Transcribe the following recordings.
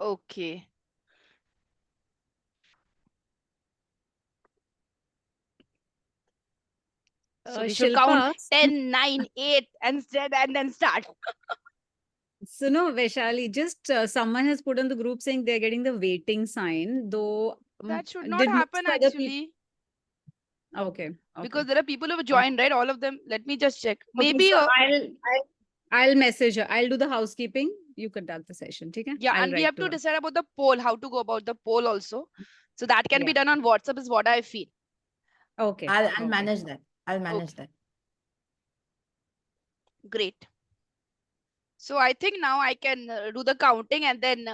Okay. So we should count Shilpa, 10, 9, 8 and then start. so no, Vaishali, just someone has put on the group saying they're getting the waiting sign, though That should not did most happen other people. actually. Okay, Because okay. there are people who have Uh, joined, right? All of them. Let me just check. okay, Maybe, so I'll message her. I'll do the housekeeping. You conduct the session, okay? yeah, I'll and we write have to to her. decide about the poll, how to go about the poll also. So that can be Yeah. done on WhatsApp is what I feel. Okay. I'll Okay. manage that. I'll Okay, manage that. great. So I think now I can do the counting and then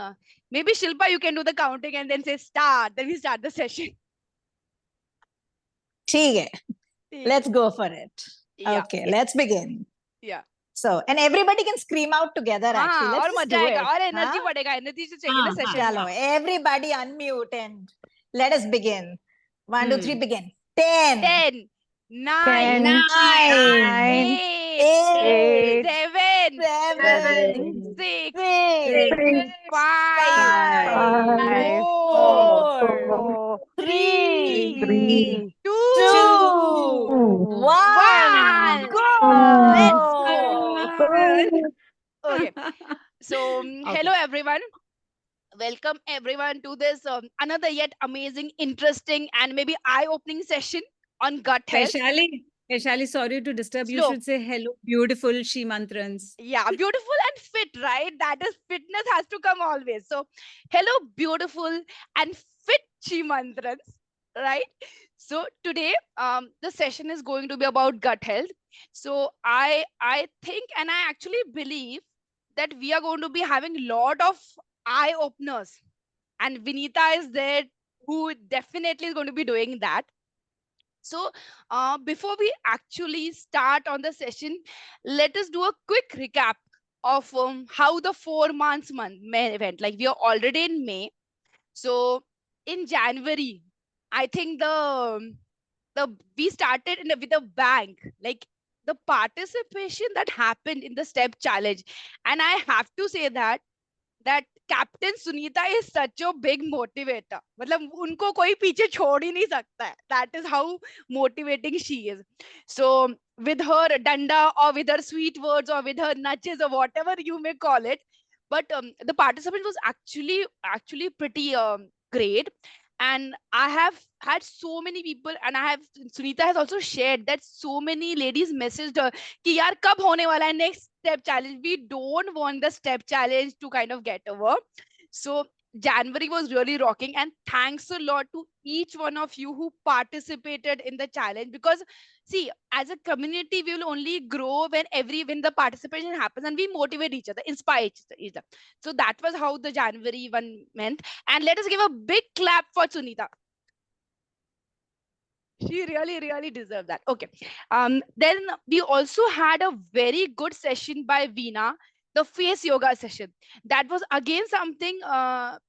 maybe Shilpa, you can do the counting and then say start. Then we start the session. Okay, ठीक let's है. go for it. Yeah, Okay, let's begin. yeah. So, and everybody can scream out together actually. हाँ, Let's और just मजा do आएगा it. और Huh? Energy बढ़ेगा energy से चाहिए ना सेशन Chalo, में. everybody unmute and let us begin. 1, 2, 3, Hmm. begin. 10, 10, 9, 9, 8, 8, 7, 7, 6, 6, 5, 5, 4, 4, 3, 3, 2, 2, 1, 1. go! Let's go. Okay. So, Okay. hello everyone. Welcome everyone to this another yet amazing, interesting, and maybe eye-opening session on gut health. Vaishali, sorry to disturb. You Slow. should say hello, beautiful she mantrans. Yeah, beautiful and fit, right? That is, fitness has to come always. So, hello, beautiful and fit Chimantrans, right? So today, the session is going to be about gut health. So I think and I actually believe that we are going to be having a lot of eye openers, and Vinita is there who definitely is going to be doing that. So, before we actually start on the session, let us do a quick recap of how the 4 months May event. Like we are already in May, so in January, I think the we started with a bang. Like the participation that happened in the step challenge, and I have to say that Captain Sunita is such a big motivator. मतलब उनको कोई पीछे छोड़ ही नहीं सकता है. That is how motivating she is. So with her danda or with her sweet words or with her nudges or whatever you may call it, but the participant was actually pretty great. And I have had so many people, and Sunita has also shared that so many ladies messaged her कि यार कब होने वाला है next step challenge. We don't want the step challenge to kind of get over. So January was really rocking, and thanks a lot to each one of you who participated in the challenge. Because see, as a community, we will only grow when the participation happens and we motivate each other, inspire each other. So that was how the January one meant. And let us give a big clap for Sunita. She really deserved that. Okay. Then we also had a very good session by Veena, the face yoga session. That was again something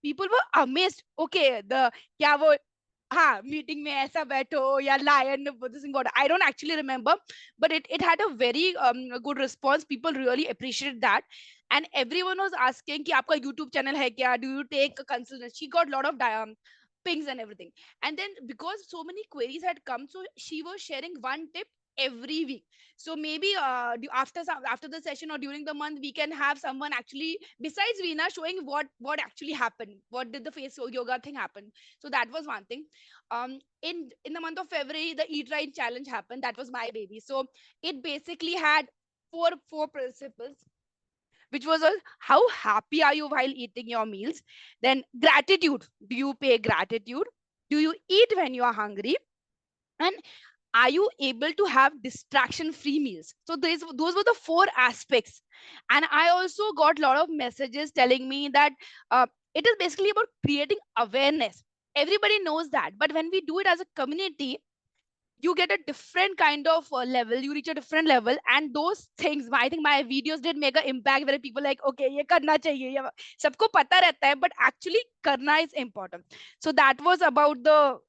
people were amazed. Okay, the क्या वो हाँ meeting में ऐसा बैठो या lion Buddhism god. I don't actually remember, but it had a very good response. People really appreciated that, and everyone was asking कि आपका YouTube channel है क्या? Do you take a consultation? She got a lot of pings and everything. And then because so many queries had come, so she was sharing one tip every week. So maybe after the session or during the month, we can have someone actually besides Veena showing what actually happened, what did the face yoga thing happen. So that was one thing. In the month of February, the Eat Right challenge happened. That was my baby. So it basically had four principles, which was how happy are you while eating your meals? Then gratitude. Do you pay gratitude? Do you eat when you are hungry? And are you able to have distraction free meals? So those were the four aspects. And I also got a lot of messages telling me that it is basically about creating awareness. Everybody knows that, but when we do it as a community, you get a different kind of level, you reach a different level, and those things, I think my videos did make an impact where people like, okay, ye karna chahiye, ye sabko pata rehta hai, but actually karna is important. So that was about the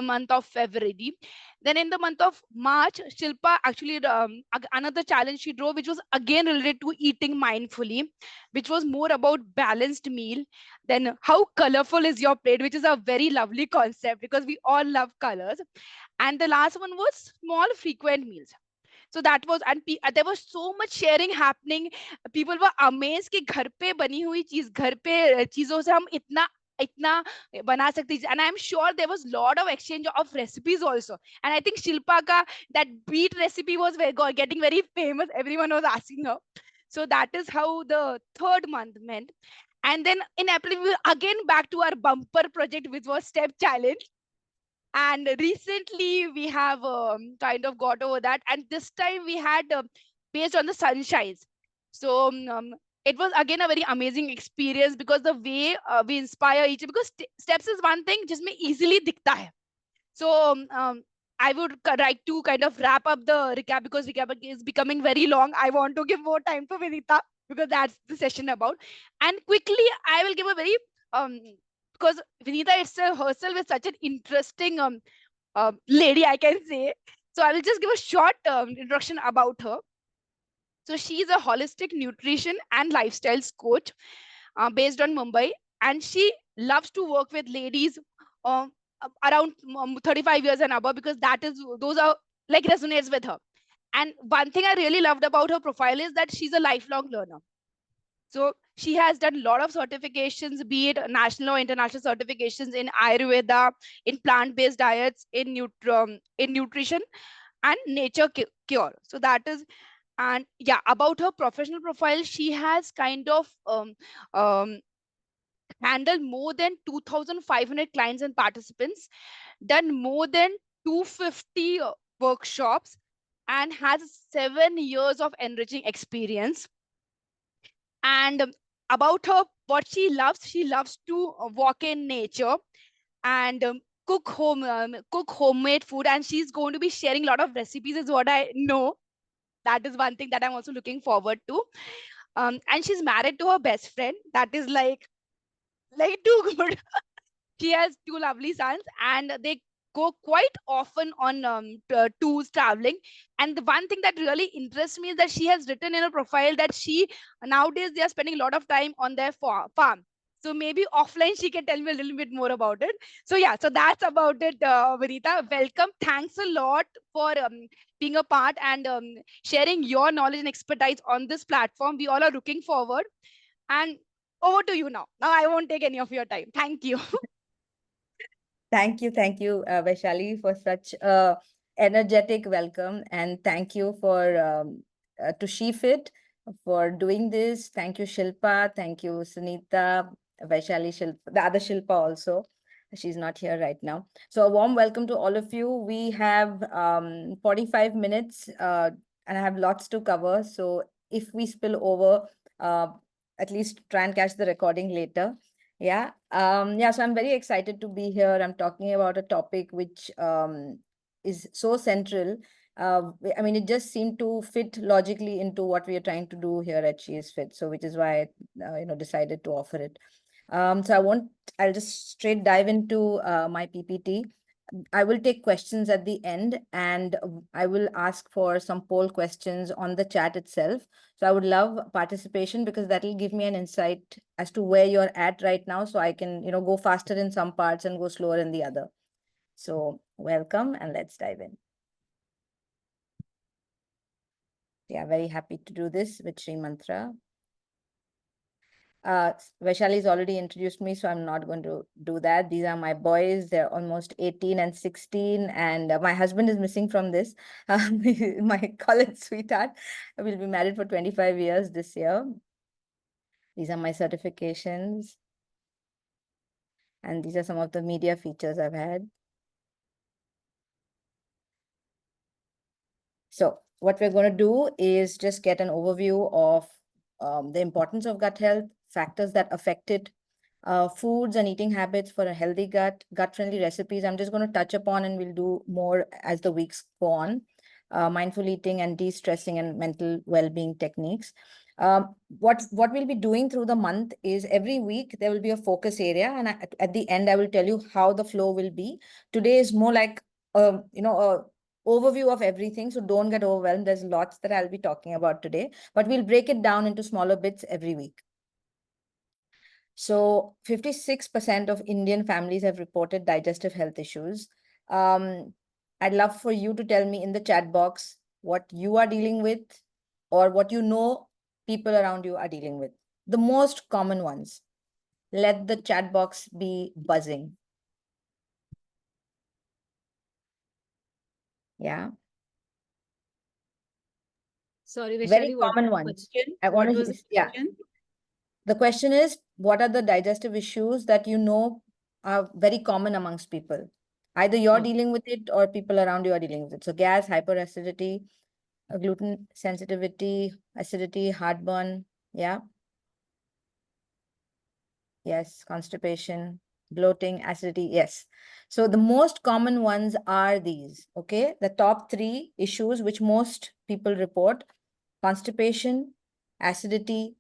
month of February. Then in the month of March, Shilpa actually another challenge she drove, which was again related to eating mindfully, which was more about balanced meal. Then how colorful is your plate, which is a very lovely concept because we all love colors. And the last one was small frequent meals. So that was, and there was so much sharing happening. People were amazed कि घर पे बनी हुई चीज, घर पे चीजों से हम इतना इतना बना सकते हैं. And I'm sure there was lot of exchange of recipes also. And I think Shilpa ka that beet recipe was getting very famous, everyone was asking her. So that is how the third month went. And then in April we were again back to our bumper project, which was step challenge. And recently we have kind of got over that, and this time we had based on the sunshines. So it was again a very amazing experience because the way we inspire each, because steps is one thing just me easily dikhta hai. So I would like to kind of wrap up the recap because recap is becoming very long. I want to give more time to Vinita because that's the session about. And quickly I will give a very because Vinita itself herself is such an interesting lady, I can say. So I will just give a short introduction about her. So she is a holistic nutrition and lifestyles coach based on Mumbai, and she loves to work with ladies uh, around 35 years and above because that is those are like resonates with her. And one thing I really loved about her profile is that she's a lifelong learner. So she has done a lot of certifications, be it national or international certifications in Ayurveda, in plant-based diets, in nutrition and nature cure. So that is, and yeah, about her professional profile, she has kind of um, handled more than 2,500 clients and participants, done more than 250 workshops, and has 7 years of enriching experience. And about her, what she loves to walk in nature and cook homemade food, and she's going to be sharing a lot of recipes is what I know. That is one thing that I'm also looking forward to. And she's married to her best friend, that is like too good. She has two lovely sons, and they go quite often on tours traveling. And the one thing that really interests me is that she has written in her profile that she nowadays they are spending a lot of time on their farm. So maybe offline she can tell me a little bit more about it. So yeah, so that's about it. Vinita, welcome, thanks a lot for being a part and sharing your knowledge and expertise on this platform. We all are looking forward. And over to you now I won't take any of your time. Thank you. Thank you, Vaishali, for such a energetic welcome, and thank you for to SheFIT for doing this. Thank you, Shilpa. Thank you, Sunita, Vaishali, Shilpa, the other Shilpa also. She's not here right now. So a warm welcome to all of you. We have 45 minutes, and I have lots to cover. So if we spill over, at least try and catch the recording later. Yeah, so I'm very excited to be here. I'm talking about a topic which is so central. I mean, it just seemed to fit logically into what we are trying to do here at SheisFIT. So, which is why I, decided to offer it. I'll just straight dive into my PPT. I will take questions at the end, and I will ask for some poll questions on the chat itself. So I would love participation because that will give me an insight as to where you're at right now. So I can, go faster in some parts and go slower in the other. So welcome, and let's dive in. Yeah, very happy to do this with Sri Mantra. Vaishali's already introduced me, so I'm not going to do that. These are my boys. They're almost 18 and 16, and my husband is missing from this. My college sweetheart. We'll be married for 25 years this year. These are my certifications. And these are some of the media features I've had. So what we're going to do is just get an overview of the importance of gut health, factors that affect it, foods and eating habits for a healthy gut, gut-friendly recipes. I'm just going to touch upon, and we'll do more as the weeks go on. Mindful eating and de-stressing and mental well-being techniques. What we'll be doing through the month is every week there will be a focus area, and at the end I will tell you how the flow will be. Today is more like a overview of everything, so don't get overwhelmed. There's lots that I'll be talking about today, but we'll break it down into smaller bits every week. So 56% of Indian families have reported digestive health issues. I'd love for you to tell me in the chat box what you are dealing with or what you know people around you are dealing with. The most common ones. Let the chat box be buzzing. Yeah. Sorry, Very Vaishali, what common was the ones. question? I want What to, was the yeah. question? The question is, what are the digestive issues that you know are very common amongst people? Either you're Oh. dealing with it or people around you are dealing with it. So gas, hyperacidity, gluten sensitivity, acidity, heartburn. Yeah. Yes. Constipation, bloating, acidity. Yes. So the most common ones are these. Okay. The top three issues which most people report: constipation, acidity,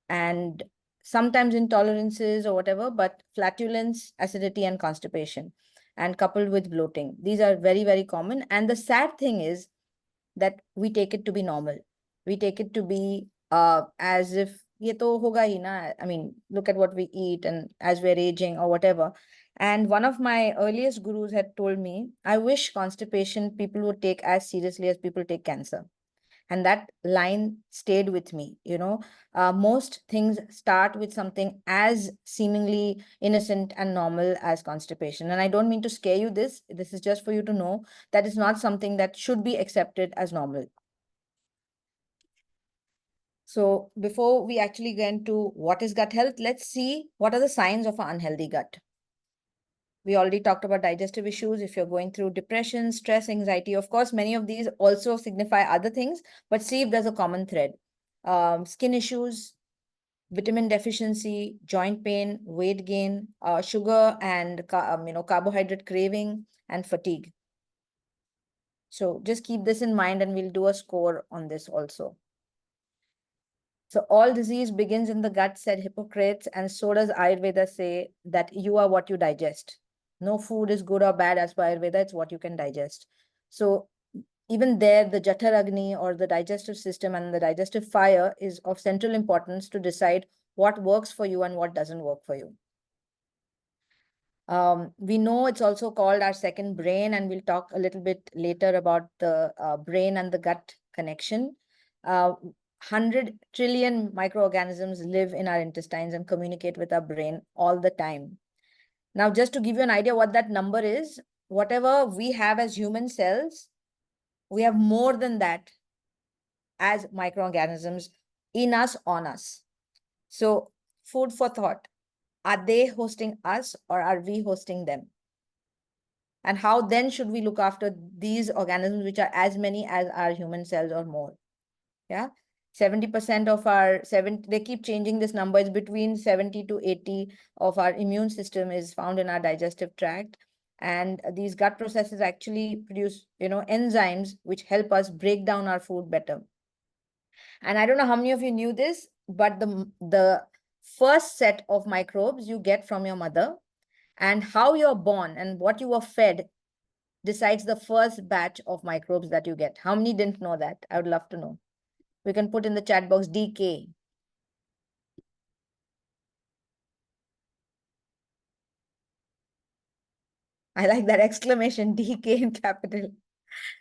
and sometimes intolerances or whatever, but flatulence, acidity, and constipation, and coupled with bloating. These are very, very common. And the sad thing is that we take it to be normal. We take it to be as if ye to hoga hi na. I mean, look at what we eat and as we're aging or whatever. And one of my earliest gurus had told me, I wish constipation people would take as seriously as people take cancer. And that line stayed with me. Most things start with something as seemingly innocent and normal as constipation. And I don't mean to scare you. This is just for you to know that it's not something that should be accepted as normal. So before we actually get into what is gut health, let's see what are the signs of an unhealthy gut. We already talked about digestive issues. If you're going through depression, stress, anxiety, of course, many of these also signify other things, but see if there's a common thread. Skin issues, vitamin deficiency, joint pain, weight gain, sugar and carbohydrate craving, and fatigue. So just keep this in mind, and we'll do a score on this also. So all disease begins in the gut, said Hippocrates, and so does Ayurveda say that you are what you digest. No food is good or bad as per Ayurveda, it's what you can digest. So even there, the Jataragni or the digestive system and the digestive fire is of central importance to decide what works for you and what doesn't work for you. We know it's also called our second brain, and we'll talk a little bit later about the brain and the gut connection. 100 trillion microorganisms live in our intestines and communicate with our brain all the time. Now, just to give you an idea what that number is, whatever we have as human cells, we have more than that as microorganisms in us, on us. So, food for thought. Are they hosting us or are we hosting them? And how then should we look after these organisms, which are as many as our human cells or more? Yeah. 70% of our they keep changing this number. It's between 70 to 80 of our immune system is found in our digestive tract. And these gut processes actually produce, enzymes which help us break down our food better. And I don't know how many of you knew this, but the first set of microbes you get from your mother, and how you're born and what you were fed decides the first batch of microbes that you get. How many didn't know that? I would love to know. We can put in the chat box DK. I like that exclamation, DK in capital.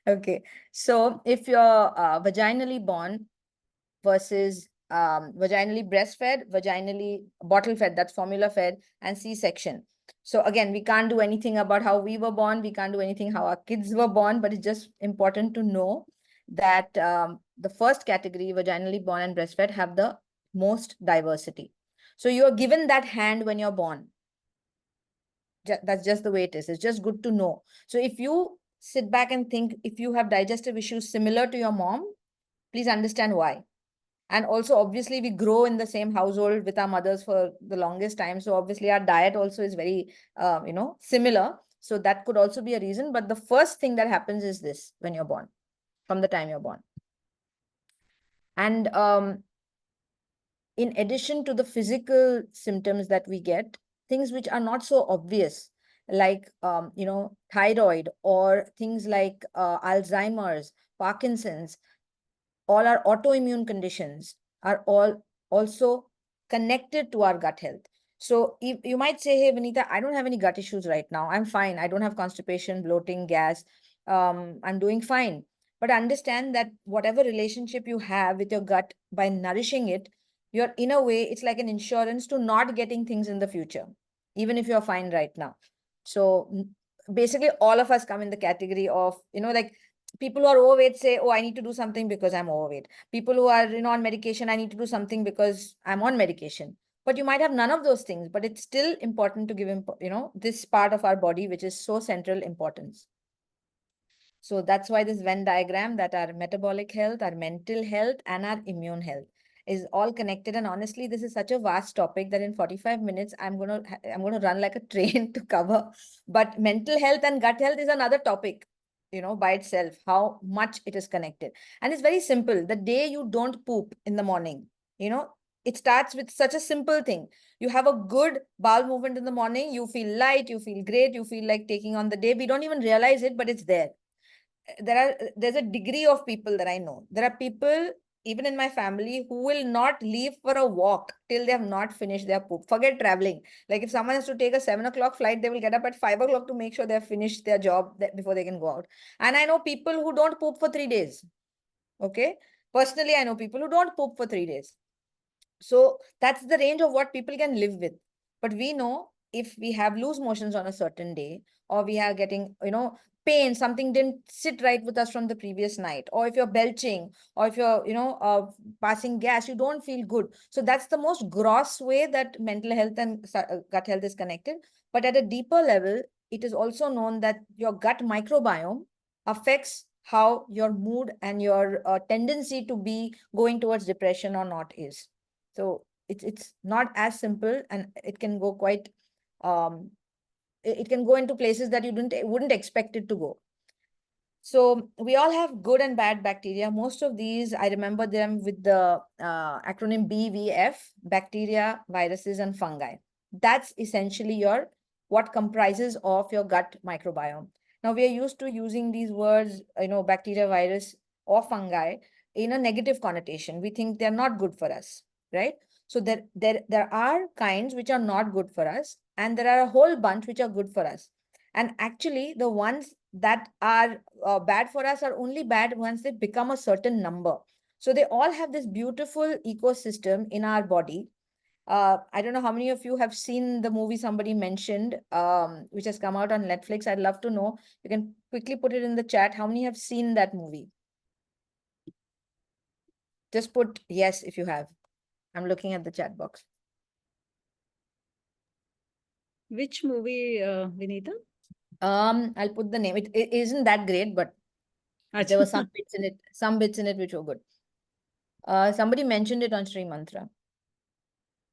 Okay. So if you're vaginally born versus vaginally breastfed, vaginally bottle fed, that's formula fed, and C-section. So again, we can't do anything about how we were born. We can't do anything how our kids were born, but it's just important to know that the first category, vaginally born and breastfed, have the most diversity. So you're given that hand when you're born. That's just the way it is. It's just good to know. So if you sit back and think, if you have digestive issues similar to your mom, please understand why. And also, obviously, we grow in the same household with our mothers for the longest time. So obviously, our diet also is very, similar. So that could also be a reason. But the first thing that happens is this when you're born, from the time you're born. And in addition to the physical symptoms that we get, things which are not so obvious, like, thyroid, or things like Alzheimer's, Parkinson's, all our autoimmune conditions are all also connected to our gut health. So if you might say, hey, Vinita, I don't have any gut issues right now. I'm fine. I don't have constipation, bloating, gas. I'm doing fine. But understand that whatever relationship you have with your gut, by nourishing it, you're in a way, it's like an insurance to not getting things in the future, even if you're fine right now. So basically, all of us come in the category of, like, people who are overweight say, oh, I need to do something because I'm overweight. People who are, on medication, I need to do something because I'm on medication. But you might have none of those things, but it's still important to give him, this part of our body, which is so central importance. So that's why this Venn diagram, that our metabolic health, our mental health, and our immune health is all connected. And honestly, this is such a vast topic that in 45 minutes, I'm gonna run like a train to cover. But mental health and gut health is another topic, by itself, how much it is connected. And it's very simple. The day you don't poop in the morning, it starts with such a simple thing. You have a good bowel movement in the morning, you feel light, you feel great, you feel like taking on the day. We don't even realize it, but it's there. There's a degree of people that I know. There are people even in my family who will not leave for a walk till they have not finished their poop. Forget traveling. Like if someone has to take a 7 o'clock flight, they will get up at 5 o'clock to make sure they have finished their job before they can go out. And I know people who don't poop for 3 days. Okay. Personally, I know people who don't poop for 3 days. So that's the range of what people can live with. But we know if we have loose motions on a certain day, or we are getting, pain, something didn't sit right with us from the previous night, or if you're belching, or if you're, passing gas, you don't feel good. So that's the most gross way that mental health and gut health is connected. But at a deeper level, it is also known that your gut microbiome affects how your mood and your tendency to be going towards depression or not is. So it's not as simple, and it can go quite it can go into places that you wouldn't expect it to go. So we all have good and bad bacteria. Most of these, I remember them with the acronym BVF: bacteria, viruses, and fungi. That's essentially what comprises of your gut microbiome. Now we are used to using these words, bacteria, virus, or fungi in a negative connotation. We think they're not good for us, right? So there are kinds which are not good for us, and there are a whole bunch which are good for us. And actually, the ones that are bad for us are only bad once they become a certain number. So they all have this beautiful ecosystem in our body. I don't know how many of you have seen the movie somebody mentioned, which has come out on Netflix. I'd love to know. You can quickly put it in the chat. How many have seen that movie? Just put yes if you have. I'm looking at the chat box. Which movie, Vinita? I'll put the name. It isn't that great, but there were some bits in it which were good. Somebody mentioned it on Sri Mantra,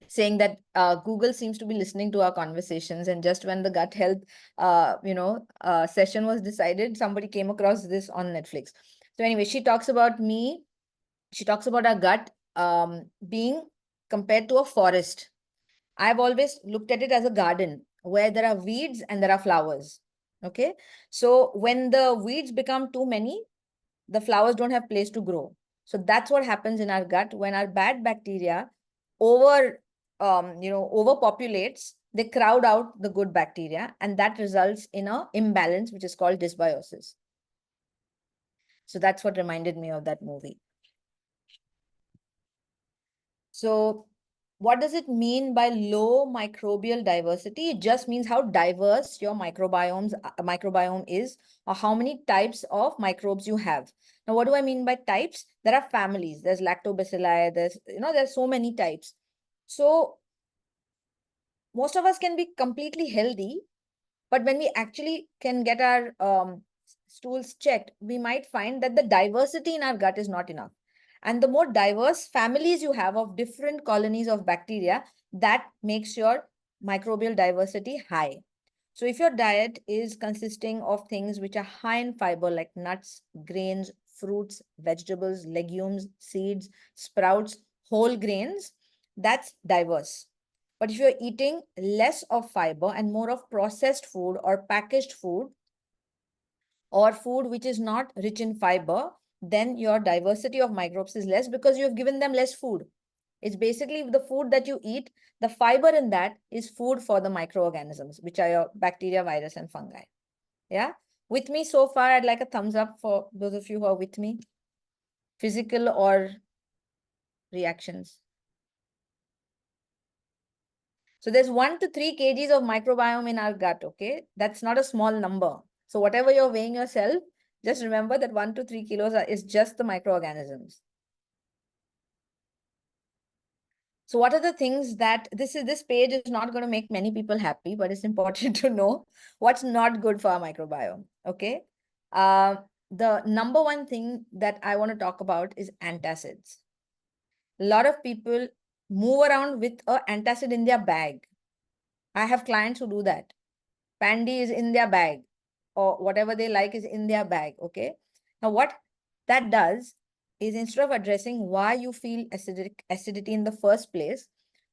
saying that Google seems to be listening to our conversations. And just when the gut health, session was decided, somebody came across this on Netflix. So anyway, she talks about our gut being compared to a forest. I've always looked at it as a garden where there are weeds and there are flowers. Okay. So when the weeds become too many, the flowers don't have place to grow. So that's what happens in our gut when our bad bacteria overpopulates. They crowd out the good bacteria, and that results in a imbalance, which is called dysbiosis. So that's what reminded me of that movie. So what does it mean by low microbial diversity? It just means how diverse your microbiome is, or how many types of microbes you have. Now, what do I mean by types? There are families. There's lactobacilli. There's so many types. So most of us can be completely healthy, but when we actually can get our stools checked, we might find that the diversity in our gut is not enough. And the more diverse families you have of different colonies of bacteria, that makes your microbial diversity high. So if your diet is consisting of things which are high in fiber, like nuts, grains, fruits, vegetables, legumes, seeds, sprouts, whole grains, that's diverse. But if you're eating less of fiber and more of processed food or packaged food, or food which is not rich in fiber, then your diversity of microbes is less because you have given them less food. It's basically the food that you eat, the fiber in that is food for the microorganisms, which are your bacteria, virus, and fungi. Yeah. With me so far, I'd like a thumbs up for those of you who are with me. Physical or reactions. So there's 1 to 3 kgs of microbiome in our gut, okay? That's not a small number. So whatever you're weighing yourself, just remember that 1 to 3 kilos is just the microorganisms. So what are the things that this page is not going to make many people happy, but it's important to know what's not good for our microbiome, okay? The number one thing that I want to talk about is antacids. A lot of people move around with an antacid in their bag. I have clients who do that. Pandy is in their bag, or whatever they like is in their bag, okay? Now what that does is, instead of addressing why you feel acidity in the first place,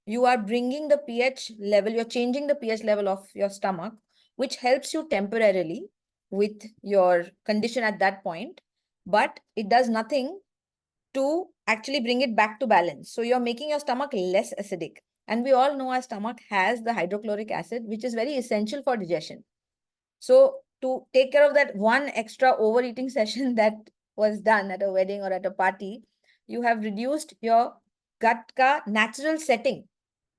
you are bringing the pH level, you're changing the pH level of your stomach, which helps you temporarily with your condition at that point, but it does nothing to actually bring it back to balance. So you're making your stomach less acidic. And we all know our stomach has the hydrochloric acid, which is very essential for digestion. So to take care of that one extra overeating session that was done at a wedding or at a party, you have reduced your gut ka natural setting.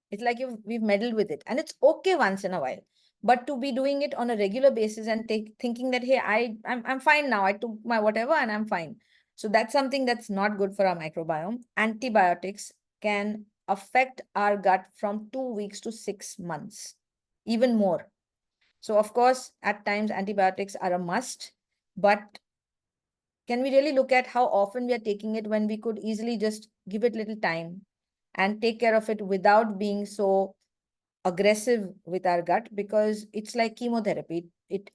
It's like we've meddled with it. And it's okay once in a while. But to be doing it on a regular basis and thinking that, hey, I'm fine now. I took my whatever and I'm fine. So that's something that's not good for our microbiome. Antibiotics can affect our gut from 2 weeks to 6 months, even more. So of course, at times antibiotics are a must, but can we really look at how often we are taking it when we could easily just give it little time and take care of it without being so aggressive with our gut, because it's like chemotherapy. It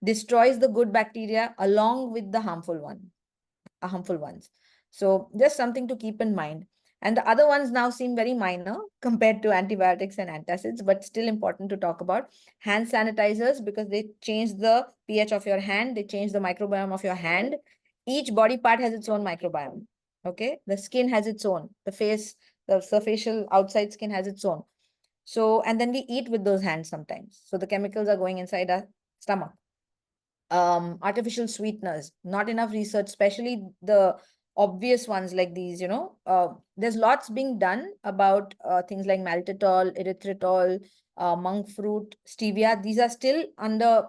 destroys the good bacteria along with the harmful ones. So just something to keep in mind. And the other ones now seem very minor compared to antibiotics and antacids, but still important to talk about. Hand sanitizers, because they change the pH of your hand, they change the microbiome of your hand. Each body part has its own microbiome. Okay, the skin has its own, the face, the surfacial outside skin has its own. So, and then we eat with those hands sometimes. So the chemicals are going inside our stomach. Artificial sweeteners, not enough research, especially the obvious ones like these, there's lots being done about things like maltitol, erythritol, monk fruit, stevia. These are still under,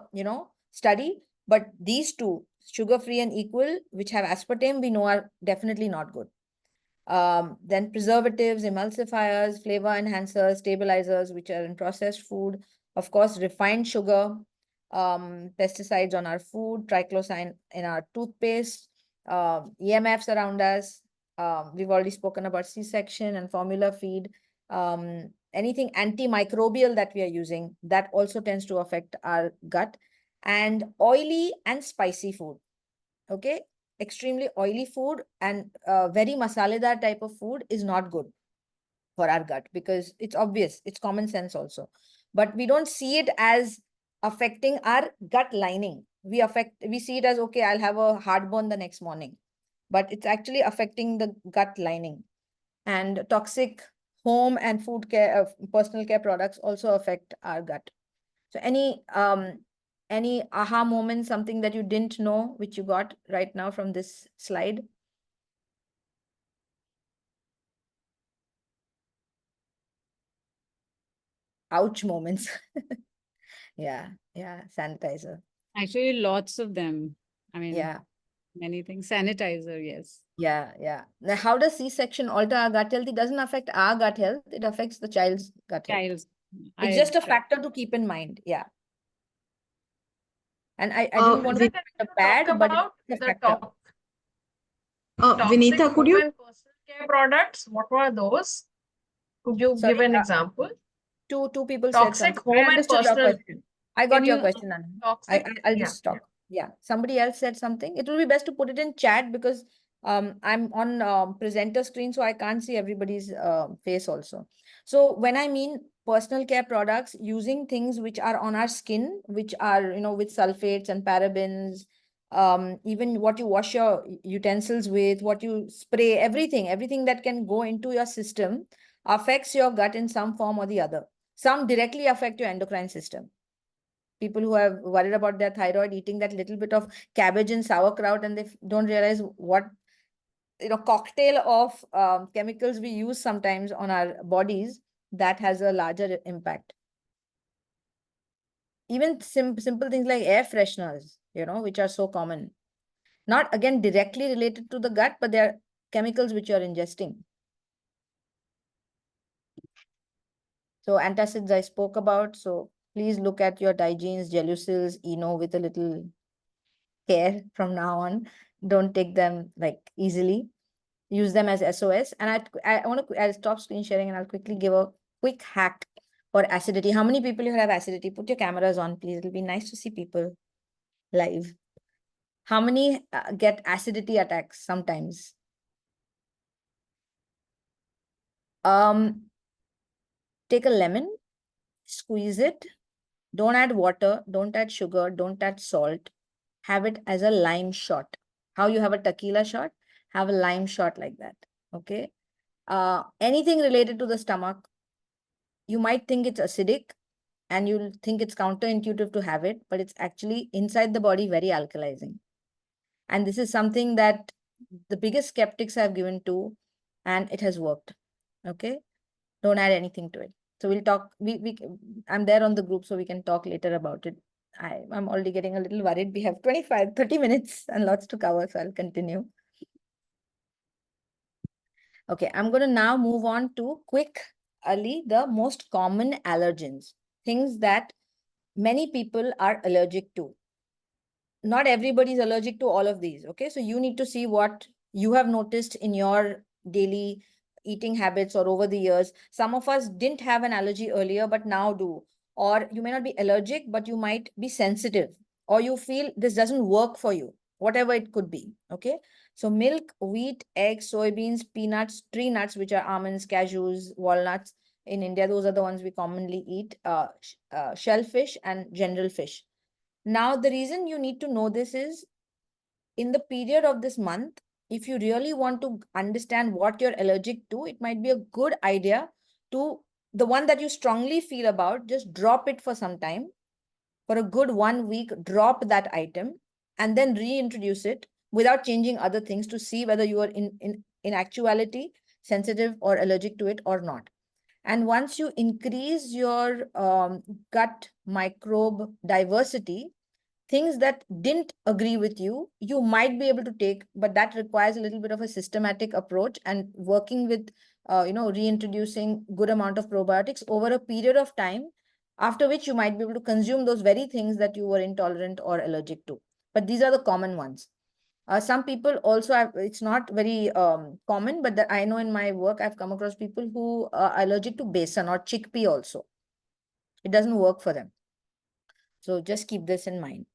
study, but these two, sugar-free and equal, which have aspartame, we know are definitely not good. Then preservatives, emulsifiers, flavor enhancers, stabilizers, which are in processed food. Of course, refined sugar, pesticides on our food, triclosan in our toothpaste, EMFs around us. We've already spoken about C-section and formula feed. Anything antimicrobial that we are using, that also tends to affect our gut. And oily and spicy food. Okay, extremely oily food and very masaledar type of food is not good for our gut, because it's obvious, it's common sense also. But we don't see it as affecting our gut lining. We see it as, okay, I'll have a heartburn the next morning, but it's actually affecting the gut lining. And toxic home and food care, personal care products also affect our gut. So any aha moment, something that you didn't know, which you got right now from this slide? Ouch moments. Yeah, sanitizer. Actually, lots of them. I mean, Yeah, many things. Sanitizer, yes. yeah. Now, how does C-section alter our gut health? It doesn't affect our gut health. It affects the child's gut health. Child's. It's I just a factor to keep in mind. Yeah. And I don't want to Is it be bad, but it's a the factor. top? Vinita, could you? Personal care products, what were those? Could you give Sorry, an example? two people said Toxic something. I home and understood your personal. question. I Can got your you question, Anand. toxic? I'll Yeah. just talk. Yeah, somebody else said something. It will be best to put it in chat because I'm on presenter screen, so I can't see everybody's face also. So when I mean personal care products, using things which are on our skin, which are, you know, with sulfates and parabens, even what you wash your utensils with, what you spray, everything that can go into your system affects your gut in some form or the other. Some directly affect your endocrine system. People who are worried about their thyroid eating that little bit of cabbage and sauerkraut, and they don't realize what, you know, cocktail of chemicals we use sometimes on our bodies, that has a larger impact. Even simple things like air fresheners, you know, which are so common, not again directly related to the gut, but they are chemicals which you're ingesting. So antacids I spoke about. So please look at your Digeen's, Gelucils, Eno with a little care from now on. Don't take them like easily. Use them as SOS. And I'll stop screen sharing and I'll quickly give a quick hack for acidity. How many people here have acidity? Put your cameras on, please. It'll be nice to see people live. How many get acidity attacks sometimes? Take a lemon, squeeze it. Don't add water, don't add sugar, don't add salt. Have it as a lime shot. How you have a tequila shot, have a lime shot like that. Okay. Anything related to the stomach, you might think it's acidic and you'll think it's counterintuitive to have it, but it's actually inside the body very alkalizing. And this is something that the biggest skeptics have given to, and it has worked. Okay. Don't add anything to it. So we'll talk, I'm there on the group, so we can talk later about it. I'm already getting a little worried. We have 30 minutes and lots to cover, so I'll continue. Okay, I'm going to now move on to quickly the most common allergens, things that many people are allergic to. Not everybody is allergic to all of these. Okay, so you need to see what you have noticed in your daily eating habits or over the years. Some of us didn't have an allergy earlier, but now do. Or you may not be allergic, but you might be sensitive, or you feel this doesn't work for you, whatever it could be. Okay, so milk, wheat, eggs, soybeans, peanuts, tree nuts, which are almonds, cashews, walnuts. In India, those are the ones we commonly eat. Shellfish and general fish. Now, the reason you need to know this is in the period of this month, if you really want to understand what you're allergic to, it might be a good idea to the one that you strongly feel about, just drop it for some time. For a good 1 week, drop that item and then reintroduce it without changing other things to see whether you are in actuality sensitive or allergic to it or not. And once you increase your gut microbe diversity, things that didn't agree with you, you might be able to take, but that requires a little bit of a systematic approach and working with, reintroducing good amount of probiotics over a period of time, after which you might be able to consume those very things that you were intolerant or allergic to. But these are the common ones. Some people also have, it's not very common, but I know in my work, I've come across people who are allergic to besan or chickpea also. It doesn't work for them. So just keep this in mind.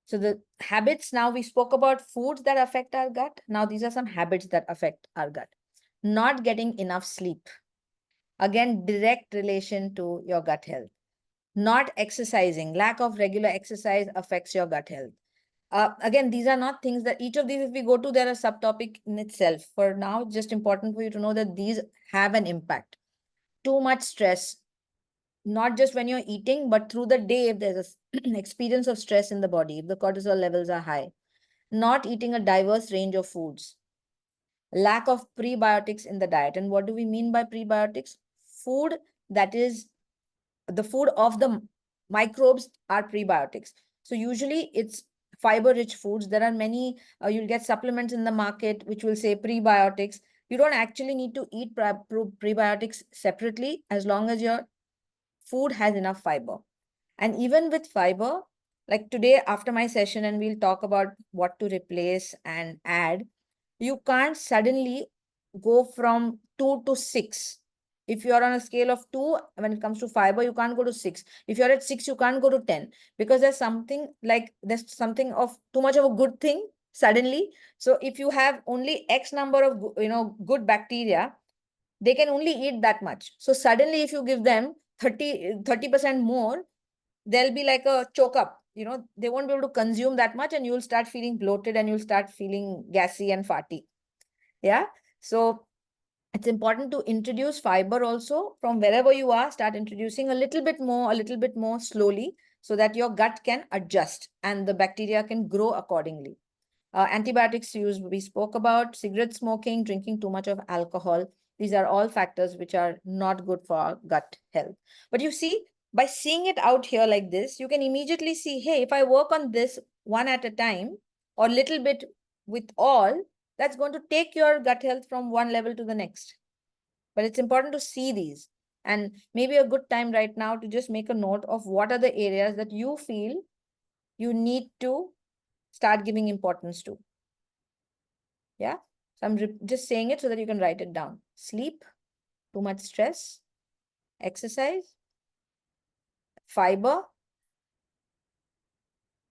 So the habits, now we spoke about foods that affect our gut. Now these are some habits that affect our gut. Not getting enough sleep. Again, direct relation to your gut health. Not exercising. Lack of regular exercise affects your gut health. Again, these are not things that each of these, if we go to, they're a subtopic in itself. For now, just important for you to know that these have an impact. Too much stress, not just when you're eating, but through the day, if there's an experience of stress in the body, if the cortisol levels are high. Not eating a diverse range of foods. Lack of prebiotics in the diet. And what do we mean by prebiotics? Food that is the food of the microbes are prebiotics. So usually it's fiber-rich foods. There are many, you'll get supplements in the market which will say prebiotics. You don't actually need to eat prebiotics separately as long as your food has enough fiber. And even with fiber, like today after my session, and we'll talk about what to replace and add, you can't suddenly go from 2 to 6. If you are on a scale of 2, when it comes to fiber, you can't go to 6. If you're at 6, you can't go to 10, because there's something of too much of a good thing suddenly. So if you have only X number of, good bacteria, they can only eat that much. So suddenly if you give them 30% more, there'll be like a choke up, they won't be able to consume that much, and you'll start feeling bloated and you'll start feeling gassy and fatty. Yeah. So it's important to introduce fiber also from wherever you are. Start introducing a little bit more slowly, so that your gut can adjust and the bacteria can grow accordingly. Antibiotics use, we spoke about. Cigarette smoking, drinking too much of alcohol. These are all factors which are not good for our gut health. But you see, by seeing it out here like this, you can immediately see, hey, if I work on this one at a time or little bit with all, that's going to take your gut health from one level to the next. But it's important to see these. And maybe a good time right now to just make a note of what are the areas that you feel you need to start giving importance to. Yeah. So I'm just saying it so that you can write it down. Sleep, too much stress, exercise, fiber,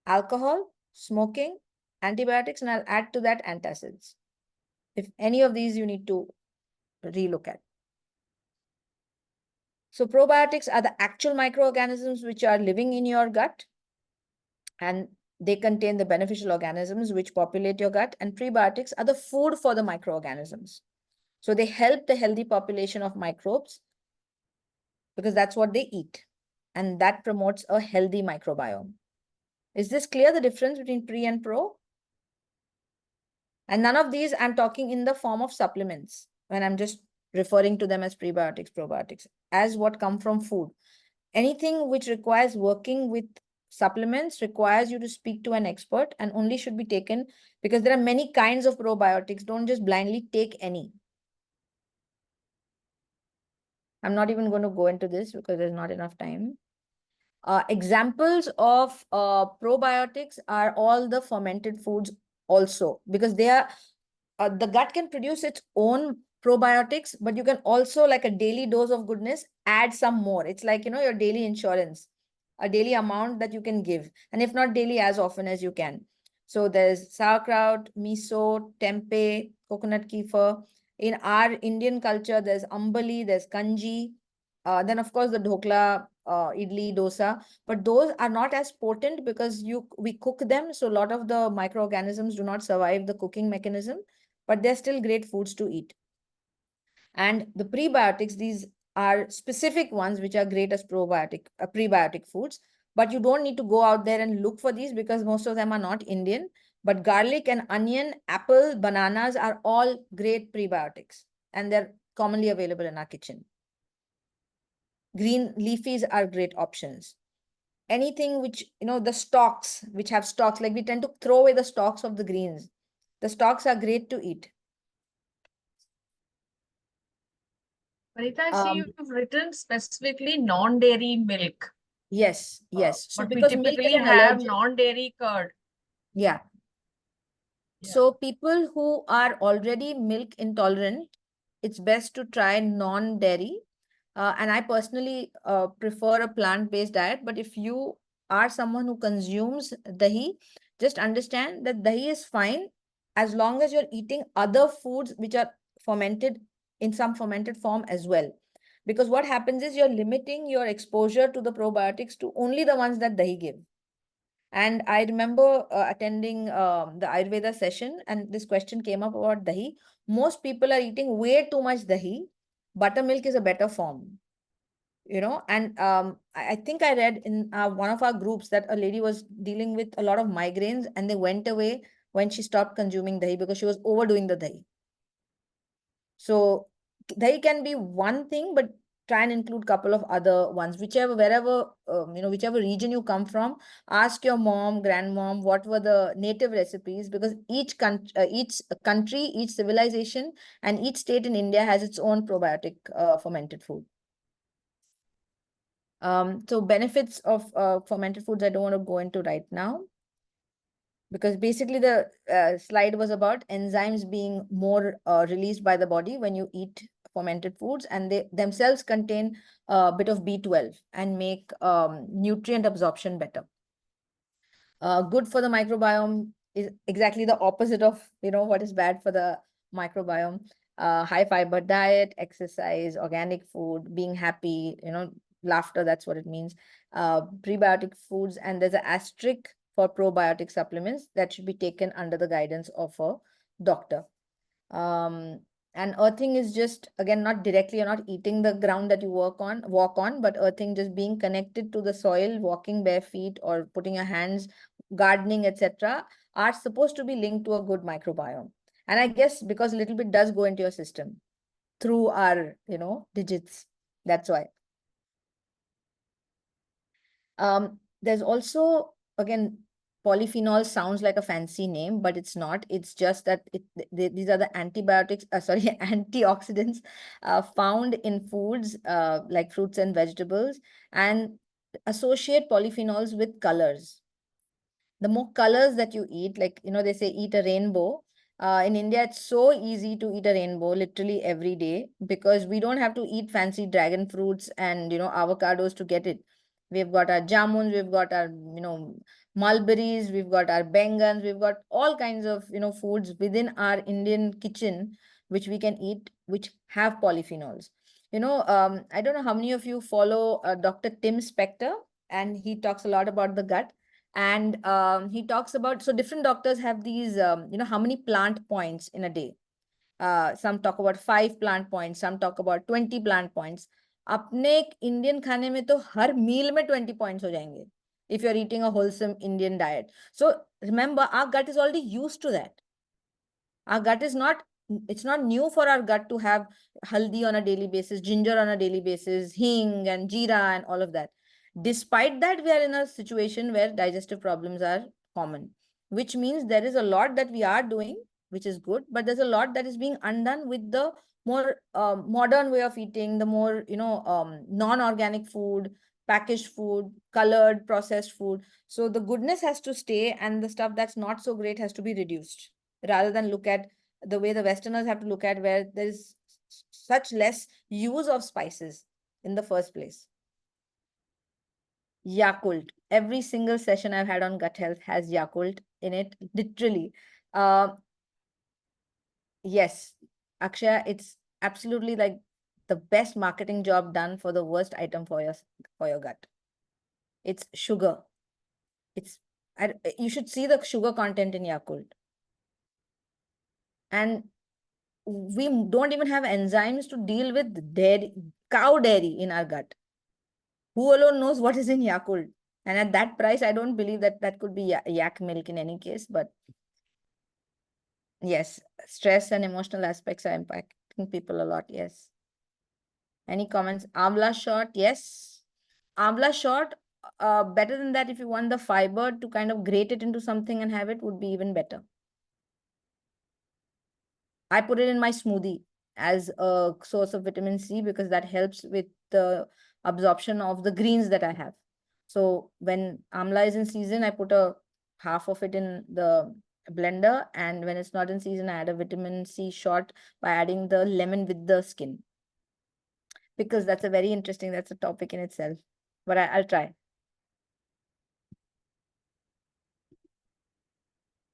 alcohol, smoking, antibiotics, and I'll add to that antacids. If any of these you need to relook at. So probiotics are the actual microorganisms which are living in your gut, and they contain the beneficial organisms which populate your gut, and prebiotics are the food for the microorganisms. So they help the healthy population of microbes because that's what they eat, and that promotes a healthy microbiome. Is this clear, the difference between pre and pro? And none of these I'm talking in the form of supplements when I'm just referring to them as prebiotics, probiotics, as what come from food. Anything which requires working with supplements requires you to speak to an expert and only should be taken because there are many kinds of probiotics. Don't just blindly take any. I'm not even going to go into this because there's not enough time. Examples of probiotics are all the fermented foods also, because they are the gut can produce its own probiotics, but you can also, like a daily dose of goodness, add some more. It's like, your daily insurance, a daily amount that you can give, and if not daily, as often as you can. So there's sauerkraut, miso, tempeh, coconut kefir. In our Indian culture, there's ambali, there's kanji, then of course the dhokla, idli, dosa, but those are not as potent because we cook them, so a lot of the microorganisms do not survive the cooking mechanism, but they're still great foods to eat. And the prebiotics, these are specific ones which are great as prebiotic foods, but you don't need to go out there and look for these because most of them are not Indian. But garlic and onion, apple, bananas are all great prebiotics, and they're commonly available in our kitchen. Green leafies are great options. Anything which, the stalks, which have stalks, like we tend to throw away the stalks of the greens. The stalks are great to eat. Vanita, I see you've written specifically non-dairy milk. Yes, yes. So But we because milk is typically an have allergen. non-dairy curd. Yeah. Yeah. So people who are already milk intolerant, it's best to try non-dairy. And I personally prefer a plant-based diet. But if you are someone who consumes dahi, just understand that dahi is fine as long as you're eating other foods which are fermented in some fermented form as well. Because what happens is you're limiting your exposure to the probiotics to only the ones that dahi give. And I remember attending the Ayurveda session, and this question came up about dahi. Most people are eating way too much dahi. Buttermilk is a better form, and I think I read in one of our groups that a lady was dealing with a lot of migraines and they went away when she stopped consuming dahi because she was overdoing the dahi. So dahi can be one thing, but try and include couple of other ones, wherever, whichever region you come from. Ask your mom, grandmom, what were the native recipes, because each country, each civilization, and each state in India has its own probiotic fermented food. So benefits of fermented foods, I don't want to go into right now, because basically the slide was about enzymes being more released by the body when you eat fermented foods, and they themselves contain a bit of B12 and make nutrient absorption better. Good for the microbiome is exactly the opposite of, what is bad for the microbiome. High fiber diet, exercise, organic food, being happy, laughter, that's what it means. Prebiotic foods, and there's an asterisk for probiotic supplements that should be taken under the guidance of a doctor. And earthing is just, again, not directly, you're not eating the ground that you walk on, but earthing, just being connected to the soil, walking bare feet or putting your hands, gardening, etc., are supposed to be linked to a good microbiome. And I guess because a little bit does go into your system through our, digits. That's why. There's also, again, polyphenol sounds like a fancy name, but it's not. It's just that these are the antibiotics, antioxidants found in foods like fruits and vegetables, and associate polyphenols with colors. The more colors that you eat, like, they say eat a rainbow. In India, it's so easy to eat a rainbow literally every day, because we don't have to eat fancy dragon fruits and, avocados to get it. We've got our jamuns, we've got our, mulberries, we've got our bengans, we've got all kinds of, foods within our Indian kitchen, which we can eat, which have polyphenols. I don't know how many of you follow Dr. Tim Spector, and he talks a lot about the gut. And he talks about, so different doctors have these, how many plant points in a day. Some talk about 5 plant points, some talk about 20 plant points. अपने Indian खाने में तो हर meal में 20 points हो जाएंगे if you're eating a wholesome Indian diet. So remember, our gut is already used to that. Our gut is not, it's not new for our gut to have haldi on a daily basis, ginger on a daily basis, hing and jeera and all of that. Despite that, we are in a situation where digestive problems are common, which means there is a lot that we are doing, which is good, but there's a lot that is being undone with the more modern way of eating, the more, non-organic food, packaged food, colored, processed food. So the goodness has to stay, and the stuff that's not so great has to be reduced, rather than look at the way the Westerners have to look at, where there's such less use of spices in the first place. Yakult. Every single session I've had on gut health has Yakult in it, literally. Yes, Akshaya, it's absolutely like the best marketing job done for the worst item for your gut. It's sugar. You should see the sugar content in Yakult. And we don't even have enzymes to deal with dairy, cow dairy in our gut. Who alone knows what is in Yakult? And at that price, I don't believe that could be yak milk in any case. But yes, stress and emotional aspects are impacting people a lot. Yes. Any comments? Amla shot, yes. Amla shot, better than that, if you want the fiber to kind of grate it into something and have it, would be even better. I put it in my smoothie as a source of vitamin C, because that helps with the absorption of the greens that I have. So when amla is in season, I put a half of it in the blender, and when it's not in season, I add a vitamin C shot by adding the lemon with the skin. Because that's a topic in itself, but I'll try.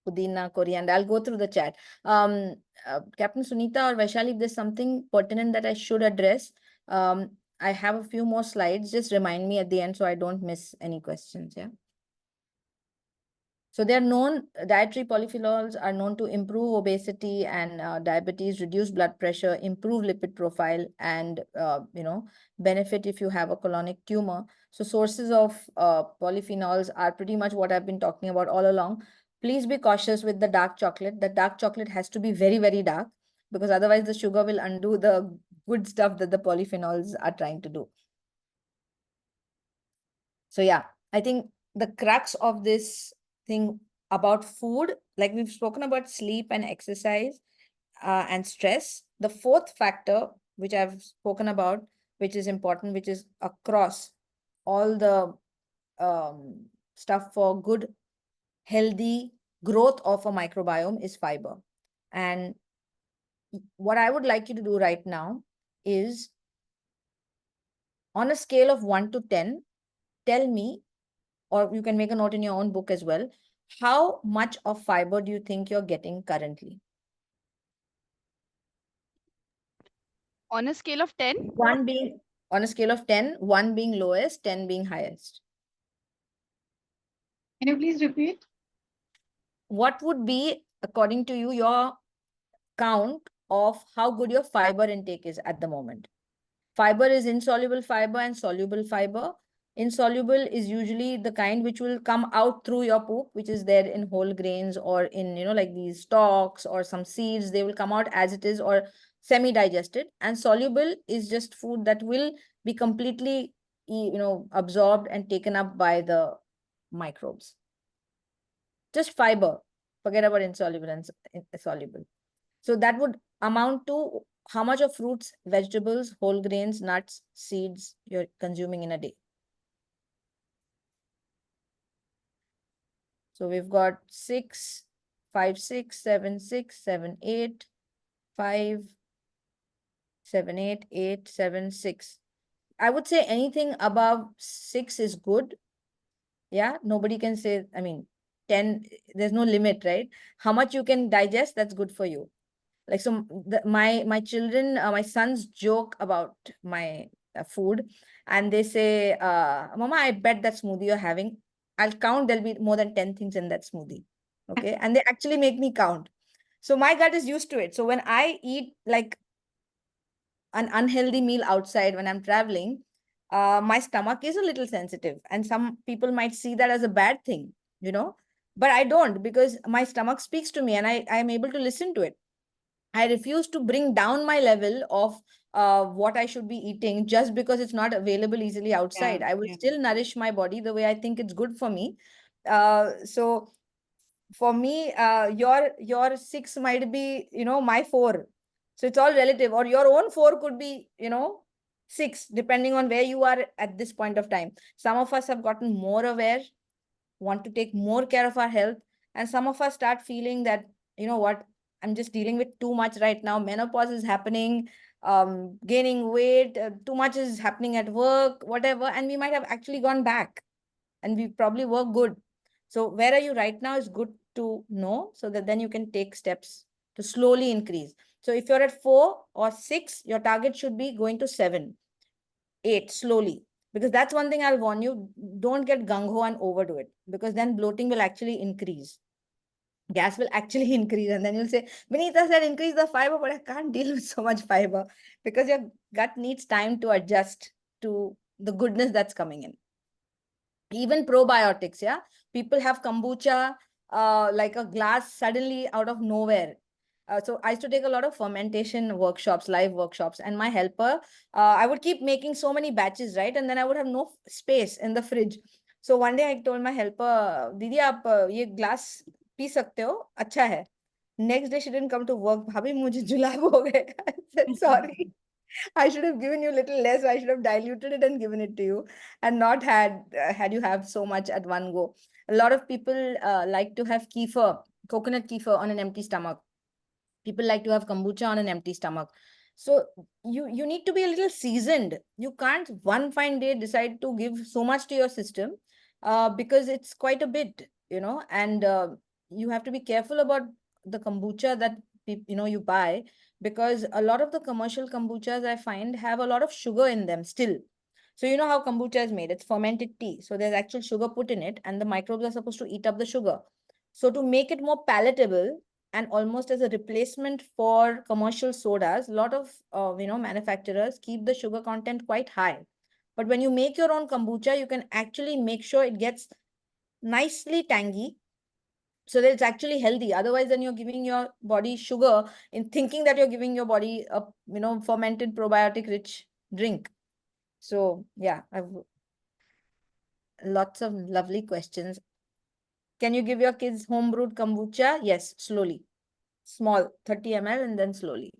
Pudina, coriander. I'll go through the chat. Captain Sunita or Vaishali, if there's something pertinent that I should address, I have a few more slides. Just remind me at the end so I don't miss any questions. Yeah. So they're known, dietary polyphenols are known to improve obesity and diabetes, reduce blood pressure, improve lipid profile, and, benefit if you have a colonic tumor. So sources of polyphenols are pretty much what I've been talking about all along. Please be cautious with the dark chocolate. The dark chocolate has to be very, very dark, because otherwise the sugar will undo the good stuff that the polyphenols are trying to do. So yeah, I think the crux of this thing about food, like we've spoken about sleep and exercise and stress. The fourth factor, which I've spoken about, which is important, which is across all the stuff for good, healthy growth of a microbiome is fiber. And what I would like you to do right now is, on a scale of 1 to 10, tell me, or you can make a note in your own book as well, how much of fiber do you think you're getting currently? On a scale of 10? One being, on a scale of 10, 1 being lowest, 10 being highest. Can you please repeat? What would be, according to you, your count of how good your fiber intake is at the moment? Fiber is insoluble fiber and soluble fiber. Insoluble is usually the kind which will come out through your poop, which is there in whole grains or in, like these stalks or some seeds. They will come out as it is or semi-digested. And soluble is just food that will be completely, absorbed and taken up by the microbes. Just fiber. Forget about insoluble and soluble. So that would amount to how much of fruits, vegetables, whole grains, nuts, seeds you're consuming in a day. So we've got 6, 5, 6, 7, 6, 7, 8, 5, 7, 8, 8, 7, 6. I would say anything above 6 is good. Yeah, nobody can say, 10, there's no limit, right? How much you can digest, that's good for you. Like, so my children, my sons joke about my food, and they say, Mama, I bet that smoothie you're having, I'll count, there'll be more than 10 things in that smoothie. Okay. And they actually make me count. So my gut is used to it. So when I eat like an unhealthy meal outside when I'm traveling, my stomach is a little sensitive. And some people might see that as a bad thing, but I don't, because my stomach speaks to me and I am able to listen to it. I refuse to bring down my level of what I should be eating just because it's not available easily outside. I will still nourish my body the way I think it's good for me. So for me, your 6 might be, my 4. So it's all relative, or your own 4 could be, 6, depending on where you are at this point of time. Some of us have gotten more aware, want to take more care of our health, and some of us start feeling that, what, I'm just dealing with too much right now. Menopause is happening, gaining weight, too much is happening at work, whatever, and we might have actually gone back and we probably work good. So where are you right now is good to know, so that then you can take steps to slowly increase. So if you're at 4 or 6, your target should be going to 7, 8 slowly. Because that's one thing I'll warn you, don't get gung-ho and overdo it, because then bloating will actually increase. Gas will actually increase, and then you'll say, Vinita said increase the fiber, but I can't deal with so much fiber, because your gut needs time to adjust to the goodness that's coming in. Even probiotics, yeah, people have kombucha like a glass suddenly out of nowhere. So I used to take a lot of fermentation workshops, live workshops, and my helper, I would keep making so many batches, right? And then I would have no space in the fridge. So one day I told my helper, Didi, aap ye glass P सकते हो, अच्छा है. Next day she didn't come to work. भाभी मुझे जुलाब हो गए. I said, sorry. I should have given you a little less. I should have diluted it and given it to you, and not had you have so much at one go. A lot of people like to have kefir, coconut kefir on an empty stomach. People like to have kombucha on an empty stomach. So you need to be a little seasoned. You can't one fine day decide to give so much to your system, because it's quite a bit, and you have to be careful about the kombucha that you buy, because a lot of the commercial kombuchas I find have a lot of sugar in them still. So you know how kombucha is made, it's fermented tea. So there's actual sugar put in it, and the microbes are supposed to eat up the sugar. So to make it more palatable, and almost as a replacement for commercial sodas, a lot of manufacturers keep the sugar content quite high. But when you make your own kombucha, you can actually make sure it gets nicely tangy, so that it's actually healthy. Otherwise, then you're giving your body sugar in thinking that you're giving your body a fermented probiotic rich drink. So yeah, I've lots of lovely questions. Can you give your kids home brewed kombucha? Yes, slowly. Small, 30 ml, and then slowly.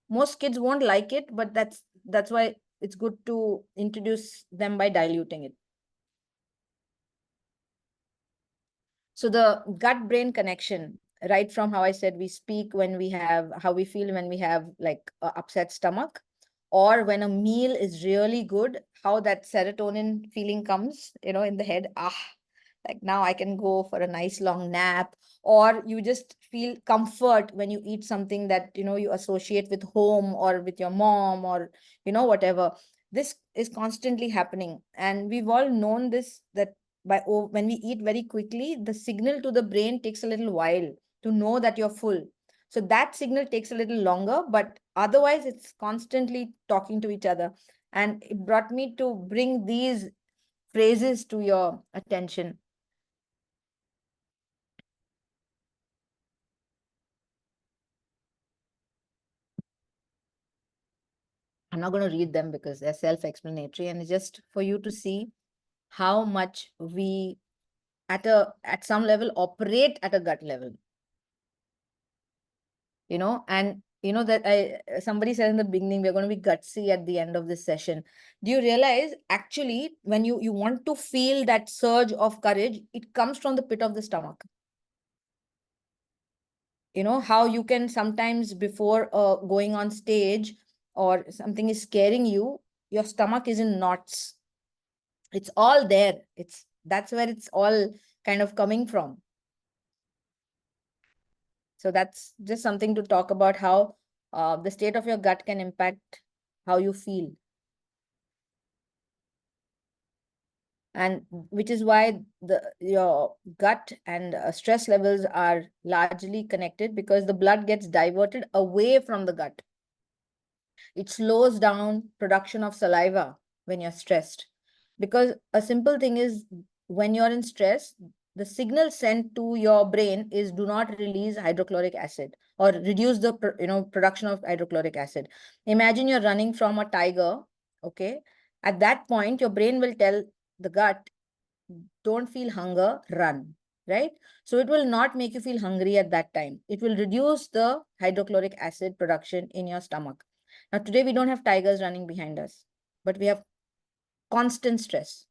Most kids won't like it, but that's why it's good to introduce them by diluting it. So the gut brain connection, right from how I said we speak when we have, how we feel when we have like a upset stomach, or when a meal is really good, how that serotonin feeling comes, in the head. Like now I can go for a nice long nap. Or you just feel comfort when you eat something that, you associate with home or with your mom or, whatever. This is constantly happening. And we've all known this, that when we eat very quickly, the signal to the brain takes a little while to know that you're full. So that signal takes a little longer, but otherwise it's constantly talking to each other. And it brought me to bring these phrases to your attention. I'm not going to read them because they're self-explanatory, and it's just for you to see how much we at some level operate at a gut level. And that somebody said in the beginning, we're going to be gutsy at the end of this session. Do you realize actually when you want to feel that surge of courage, it comes from the pit of the stomach? How you can sometimes before going on stage or something is scaring you, your stomach is in knots. It's all there. That's where it's all kind of coming from. So that's just something to talk about, how the state of your gut can impact how you feel. And which is why your gut and stress levels are largely connected, because the blood gets diverted away from the gut. It slows down production of saliva when you're stressed. Because a simple thing is, when you're in stress, the signal sent to your brain is do not release hydrochloric acid or reduce the production of hydrochloric acid. Imagine you're running from a tiger, okay? At that point, your brain will tell the gut, don't feel hunger, run, right? So it will not make you feel hungry at that time. It will reduce the hydrochloric acid production in your stomach. Now, today we don't have tigers running behind us, but we have constant stress,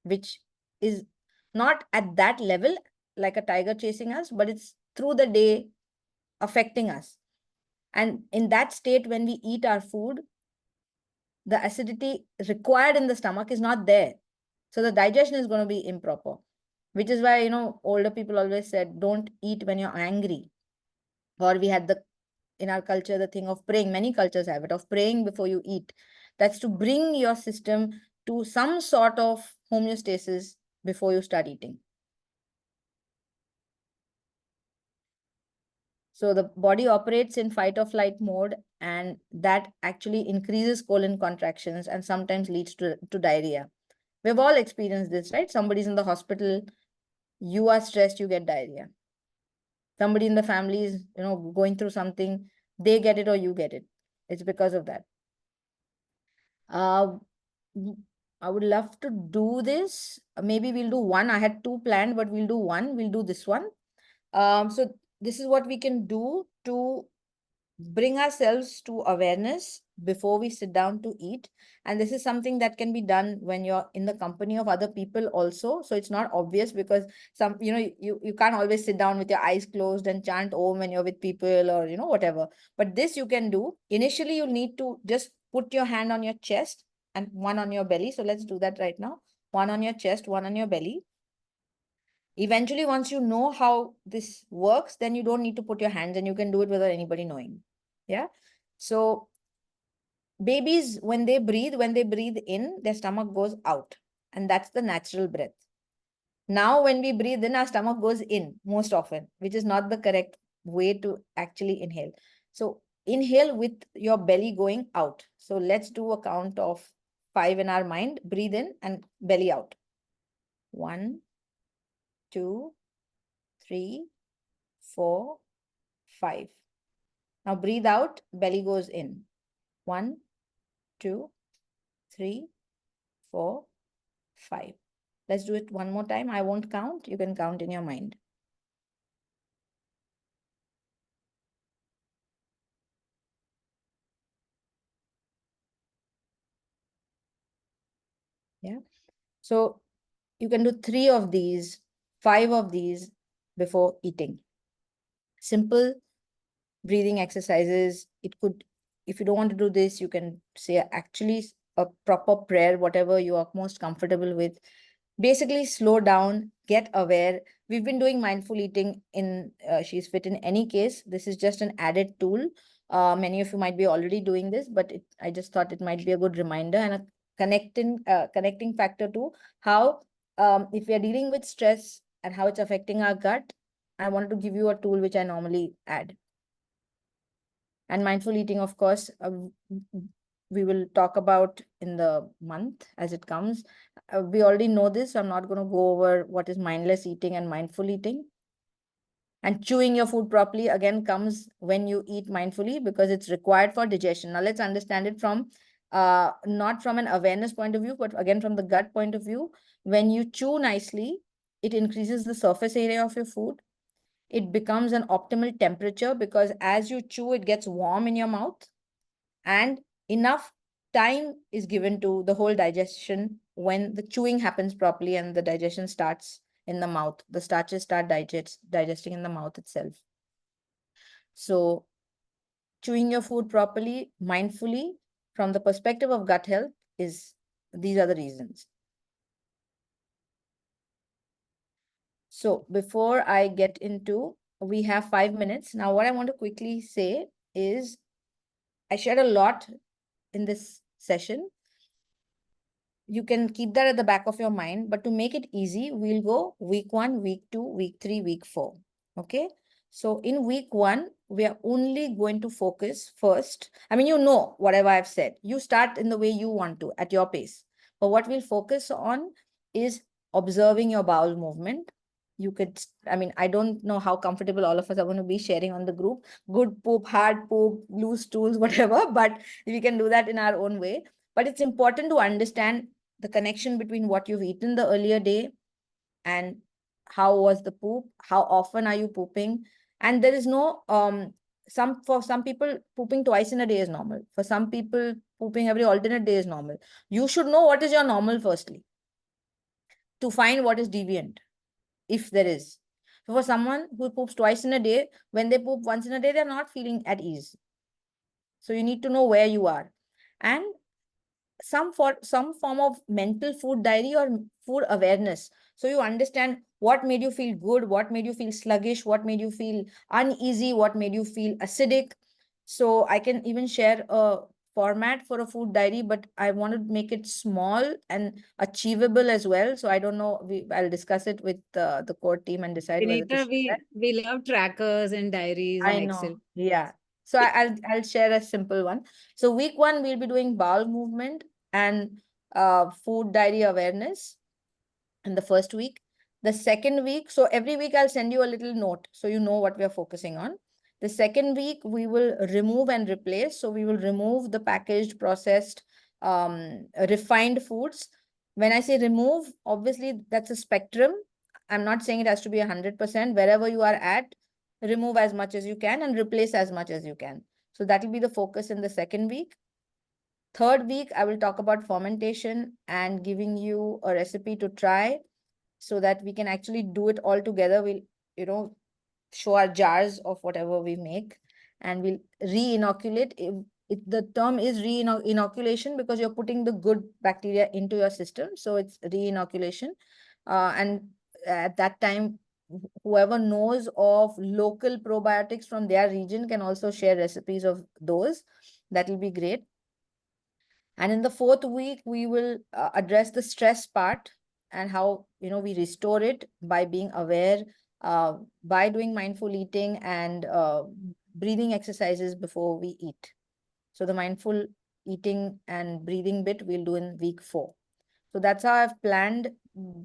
which is not at that level like a tiger chasing us, but it's through the day affecting us. And in that state, when we eat our food, the acidity required in the stomach is not there. So the digestion is going to be improper, which is why, older people always said, don't eat when you're angry. Or we had in our culture, the thing of praying. Many cultures have it, of praying before you eat. That's to bring your system to some sort of homeostasis before you start eating. So the body operates in fight or flight mode, and that actually increases colon contractions and sometimes leads to diarrhea. We've all experienced this, right? Somebody's in the hospital, you are stressed, you get diarrhea. Somebody in the family is, going through something, they get it or you get it. It's because of that. I would love to do this. Maybe we'll do one. I had two planned, but we'll do one. We'll do this one. So this is what we can do to bring ourselves to awareness before we sit down to eat. And this is something that can be done when you're in the company of other people also. So it's not obvious, because you can't always sit down with your eyes closed and chant Om when you're with people or, whatever. But this you can do. Initially, you need to just put your hand on your chest and one on your belly. So let's do that right now. One on your chest, one on your belly. Eventually, once you know how this works, then you don't need to put your hands and you can do it without anybody knowing. Yeah. So babies, when they breathe in, their stomach goes out, and that's the natural breath. Now, when we breathe in, our stomach goes in most often, which is not the correct way to actually inhale. So inhale with your belly going out. So let's do a count of 5 in our mind. Breathe in and belly out. 1, 2, 3, 4, 5. Now breathe out, belly goes in. 1, 2, 3, 4, 5. Let's do it one more time. I won't count. You can count in your mind. Yeah. So you can do 3 of these 5 of these before eating. Simple breathing exercises. It could, if you don't want to do this, you can say actually a proper prayer, whatever you are most comfortable with. Basically, slow down, get aware. We've been doing mindful eating in SheisFIT in any case. This is just an added tool. Many of you might be already doing this, but I just thought it might be a good reminder and a connecting factor to how, if we are dealing with stress and how it's affecting our gut, I wanted to give you a tool which I normally add. And mindful eating, of course, we will talk about in the month as it comes. We already know this, so I'm not going to go over what is mindless eating and mindful eating. And chewing your food properly again comes when you eat mindfully because it's required for digestion. Now let's understand it from not from an awareness point of view, but again from the gut point of view. When you chew nicely, it increases the surface area of your food. It becomes an optimal temperature because as you chew, it gets warm in your mouth and enough time is given to the whole digestion when the chewing happens properly and the digestion starts in the mouth. The starches start digesting in the mouth itself. So chewing your food properly, mindfully, from the perspective of gut health these are the reasons. So before I get into, we have 5 minutes. Now, what I want to quickly say is I shared a lot in this session. You can keep that at the back of your mind, but to make it easy, we'll go week 1, week 2, week 3, week 4. Okay. So in week 1, we are only going to focus first. I mean, you know, whatever I've said, you start in the way you want to at your pace. But what we'll focus on is observing your bowel movement. You could, I mean, I don't know how comfortable all of us are going to be sharing on the group. Good poop, hard poop, loose stools, whatever. But we can do that in our own way. But it's important to understand the connection between what you've eaten the earlier day and how was the poop, how often are you pooping. And there is no for some people pooping twice in a day is normal. For some people pooping every alternate day is normal. You should know what is your normal firstly to find what is deviant, if there is. So for someone who poops twice in a day, when they poop once in a day, they're not feeling at ease. So you need to know where you are. And some form of mental food diary or food awareness, so you understand what made you feel good, what made you feel sluggish, what made you feel uneasy, what made you feel acidic. So I can even share a format for a food diary, but I want to make it small and achievable as well. So I don't know, I'll discuss it with the core team and decide whether to Vinita, share that. we love trackers and diaries and I Excel. know. Yeah. So I'll share a simple one. So week 1, we'll be doing bowel movement and food diary awareness in the first week. The second week, so every week I'll send you a little note so you know what we are focusing on. The second week, we will remove and replace. So we will remove the packaged, processed, refined foods. When I say remove, obviously that's a spectrum. I'm not saying it has to be 100%. Wherever you are at, remove as much as you can and replace as much as you can. So that will be the focus in the second week. Third week, I will talk about fermentation and giving you a recipe to try so that we can actually do it all together. We'll, show our jars of whatever we make and we'll re-inoculate. The term is re-inoculation because you're putting the good bacteria into your system. So it's re-inoculation. And at that time, whoever knows of local probiotics from their region can also share recipes of those. That will be great. And in the fourth week, we will address the stress part and how, we restore it by being aware, by doing mindful eating and breathing exercises before we eat. So the mindful eating and breathing bit we'll do in week 4. So that's how I've planned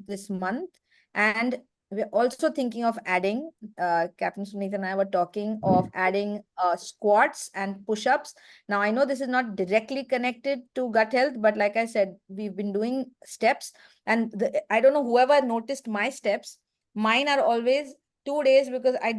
this month. And we're also thinking of adding, Captain Sunita and I were talking of adding squats and push-ups. Now, I know this is not directly connected to gut health, but like I said, we've been doing steps. And I don't know whoever noticed my steps, mine are always 2 days because I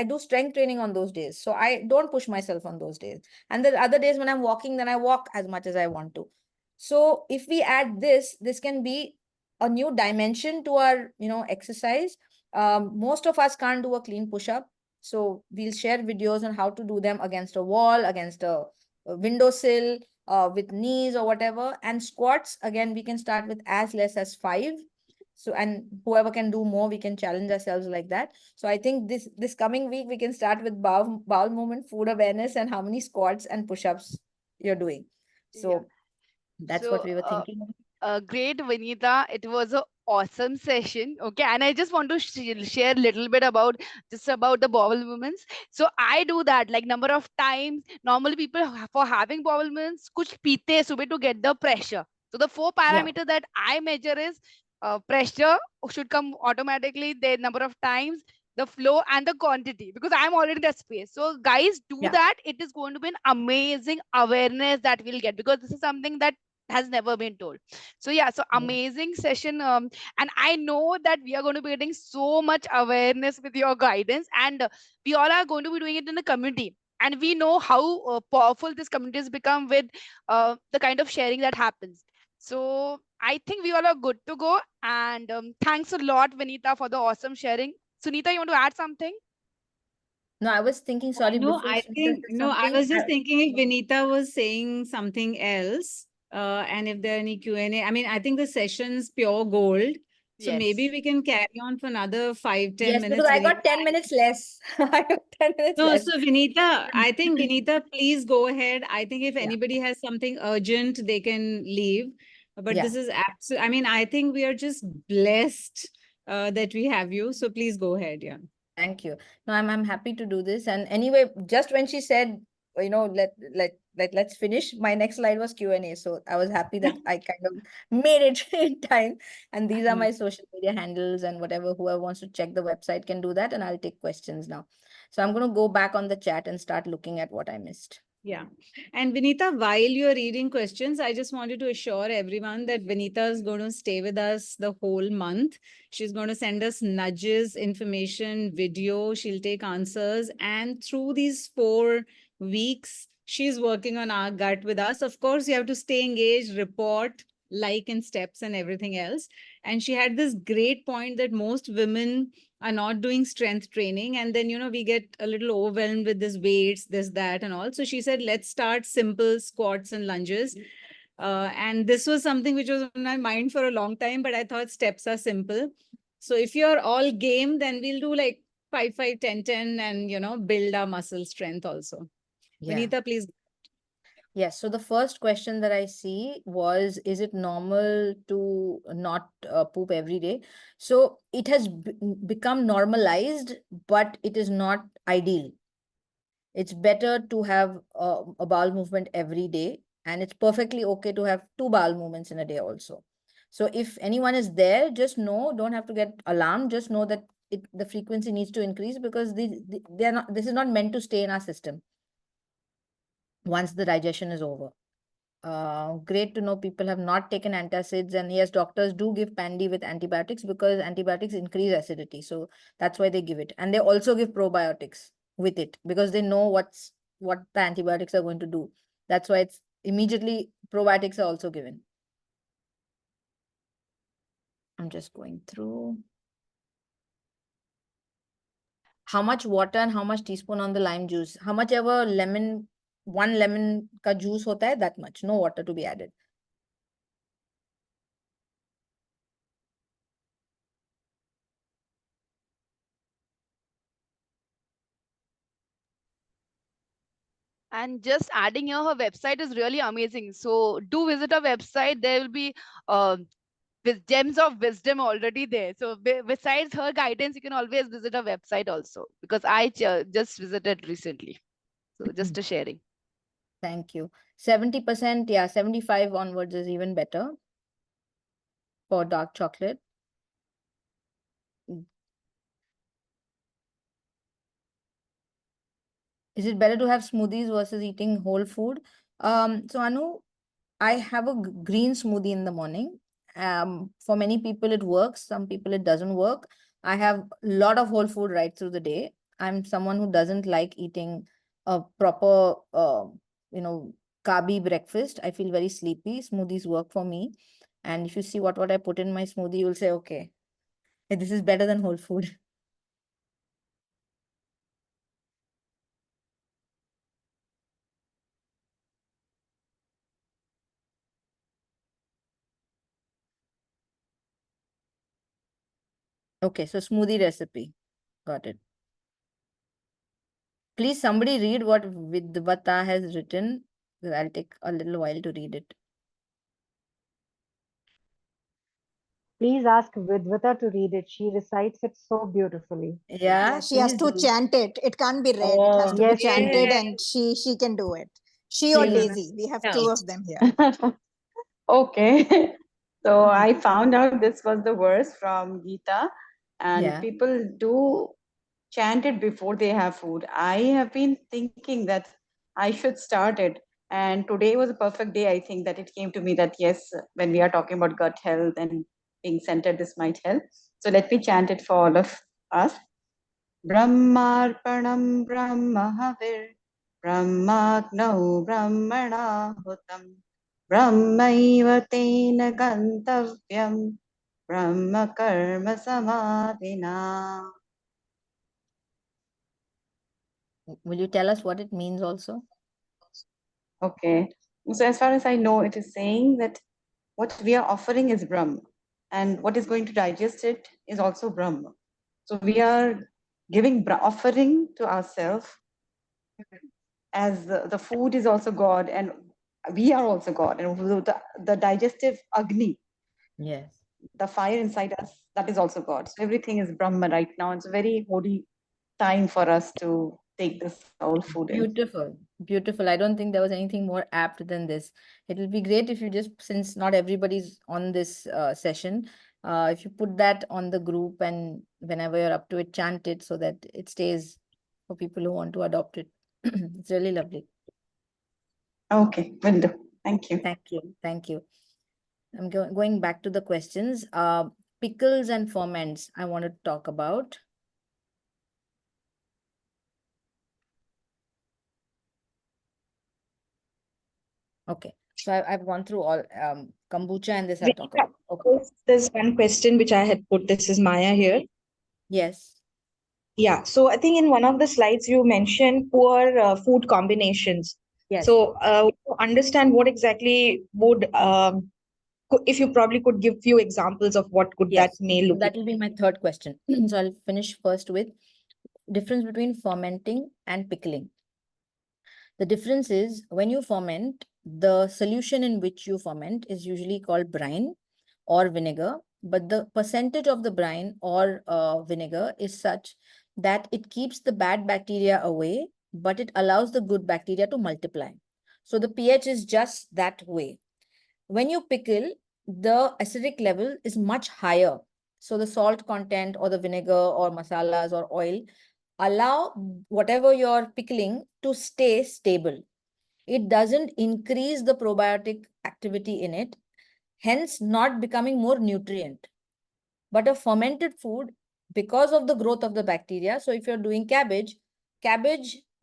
do strength training on those days. So I don't push myself on those days. And the other days when I'm walking, then I walk as much as I want to. So if we add this can be a new dimension to our, exercise. Most of us can't do a clean push-up. So we'll share videos on how to do them against a wall, against a windowsill, with knees or whatever. And squats, again, we can start with as less as 5. So, and whoever can do more, we can challenge ourselves like that. So I think this coming week, we can start with bowel movement, food awareness, and how many squats and push-ups you're doing. Yeah. So that's what So, we were thinking. great, Vinita. It was a awesome session. Okay, and I just want to share a little bit about just about the bowel movements. So I do that like number of times. Normally, people for having bowel movements, kuch peete hai subah to get the pressure. So the 4 Yeah. parameter that I measure is pressure should come automatically. The number of times, the flow, and the quantity, because I'm already in that space. So guys, do Yeah. that. It is going to be an amazing awareness that we'll get, because this is something that has never been told. So yeah, so Yeah. amazing session. And I know that we are going to be getting so much awareness with your guidance, and we all are going to be doing it in the community. And we know how powerful this community has become with the kind of sharing that happens. So I think we all are good to go. And thanks a lot, Vinita, for the awesome sharing. Sunita, you want to add something? No, I was thinking, sorry, No, before I Sunita think, said no, I something. was just thinking if Vinita was saying something else, and if there are any Q&A, I mean, I think the session's pure gold. So maybe Yes. we can carry on for another 5-10 Yes, because minutes, I Vinita. got 10 minutes less. I got 10 minutes No, less. so Vinita, I think Vinita, please go ahead. I think if Yeah. anybody has something urgent, they can leave. But Yeah. this is absolutely, I mean, I think we are just blessed that we have you. So please go ahead. Yeah. Thank you. No, I'm happy to do this. And anyway, just when she said, let's finish, my next slide was Q&A. So I was happy that I kind of made it in time. And these are my social media handles, and whatever, whoever wants to check the website can do that, and I'll take questions now. So I'm going to go back on the chat and start looking at what I missed. Yeah. And Vinita, while you're reading questions, I just wanted to assure everyone that Vinita is going to stay with us the whole month. She's going to send us nudges, information, video. She'll take answers. And through these 4 weeks, she's working on our gut with us. Of course, you have to stay engaged, report, like, and steps and everything else. And she had this great point that most women are not doing strength training, and then we get a little overwhelmed with this weights, this, that, and all. So she said, let's start simple squats and lunges. And this was something which was on my mind for a long time, but I thought steps are simple. So if you're all game, then we'll do like 5 5 10 10, and build our muscle strength also. Yeah. Vinita, please. Yes. So the first question that I see was, is it normal to not poop every day? So it has become normalized, but it is not ideal. It's better to have a bowel movement every day, and it's perfectly okay to have 2 bowel movements in a day also. So if anyone is there, just know, don't have to get alarmed. Just know that the frequency needs to increase, because they are not. This is not meant to stay in our system once the digestion is over. Great to know people have not taken antacids, and yes, doctors do give Pandy with antibiotics, because antibiotics increase acidity. So that's why they give it. And they also give probiotics with it, because they know what the antibiotics are going to do. That's why it's immediately probiotics are also given. I'm just going through. How much water and how much teaspoon on the lime juice? How much ever lemon, 1 lemon ka juice hota hai, that much. No water to be added. And just adding here, her website is really amazing. So do visit her website. There will be with gems of wisdom already there. So besides her guidance, you can always visit her website also, because I just visited recently. So just a sharing. Thank you. 70%, yeah, 75 onwards is even better for dark chocolate. Is it better to have smoothies versus eating whole food? So Anu, I have a green smoothie in the morning. For many people it works, some people it doesn't work. I have a lot of whole food right through the day. I'm someone who doesn't like eating a proper, carby breakfast. I feel very sleepy. Smoothies work for me. And if you see what I put in my smoothie, you'll say, okay, this is better than whole food. Okay, so smoothie recipe. Got it. Please, somebody read what Vidvata has written. I'll take a little while to read it. Please ask Vidvata to read it. She recites it so beautifully. Yeah, Yeah, she has please to do. chant it. It can't be read. It has to be Yes, chanted, please. and she can do it. She or Please. Daisy. We have two Yeah. of them here. Okay. So Hmm. I found out this was the verse from Gita, and Yeah. people do chant it before they have food. I have been thinking that I should start it. And today was a perfect day. I think that it came to me that yes, when we are talking about gut health and being centered, this might help. So let me chant it for all of us. Brahmarpanam Brahmahavir Brahmagno Brahmanahutam Brahmaiva Tena Gantavyam Brahma Karma Samadhina. Will you tell us what it means also? Okay. So as far as I know, it is saying that what we are offering is Brahma, and what is going to digest it is also Brahma. So we are giving offering to ourselves, as the food is also God, and we are also God, and the digestive Agni, Yes. the fire inside us, that is also God. So everything is Brahma right now. It's a very holy time for us to take this whole food in. Beautiful. Beautiful. I don't think there was anything more apt than this. It will be great if you just, since not everybody's on this session, if you put that on the group and whenever you're up to it, chant it so that it stays for people who want to adopt it. It's really lovely. Okay, will do. Thank you. Thank you. Thank you. I'm going back to the questions. Pickles and ferments, I want to talk about. Okay. So I've gone through all kombucha and this I'll talk about. Okay. There's one question which I had put. This is Maya here. Yes. Yeah. So I think in one of the slides you mentioned poor food combinations. Yes. So to understand what exactly would, if you probably could give few examples of what could that Yes. may So look like. that will be my third question. So I'll finish first with difference between fermenting and pickling. The difference is when you ferment, the solution in which you ferment is usually called brine or vinegar, but the percentage of the brine or vinegar is such that it keeps the bad bacteria away, but it allows the good bacteria to multiply. So the pH is just that way. When you pickle, the acidic level is much higher. So the salt content or the vinegar or masalas or oil allow whatever you're pickling to stay stable. It doesn't increase the probiotic activity in it, hence not becoming more nutrient. But a fermented food, because of the growth of the bacteria, so if you're doing cabbage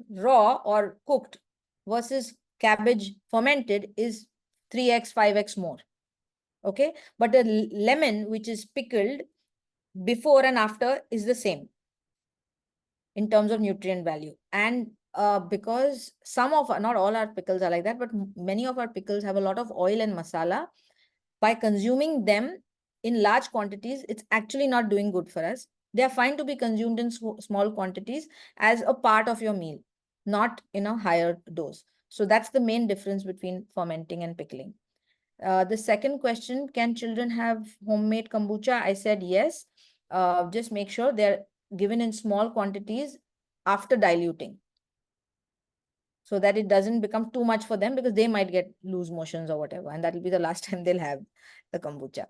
raw or cooked versus cabbage fermented is 3x, 5x more. Okay. But a lemon, which is pickled before and after, is the same in terms of nutrient value. And because some of, not all our pickles are like that, but many of our pickles have a lot of oil and masala. By consuming them in large quantities, it's actually not doing good for us. They are fine to be consumed in small quantities as a part of your meal, not in a higher dose. So that's the main difference between fermenting and pickling. The second question, can children have homemade kombucha? I said yes. Just make sure they're given in small quantities after diluting, so that it doesn't become too much for them, because they might get loose motions or whatever, and that will be the last time they'll have the kombucha.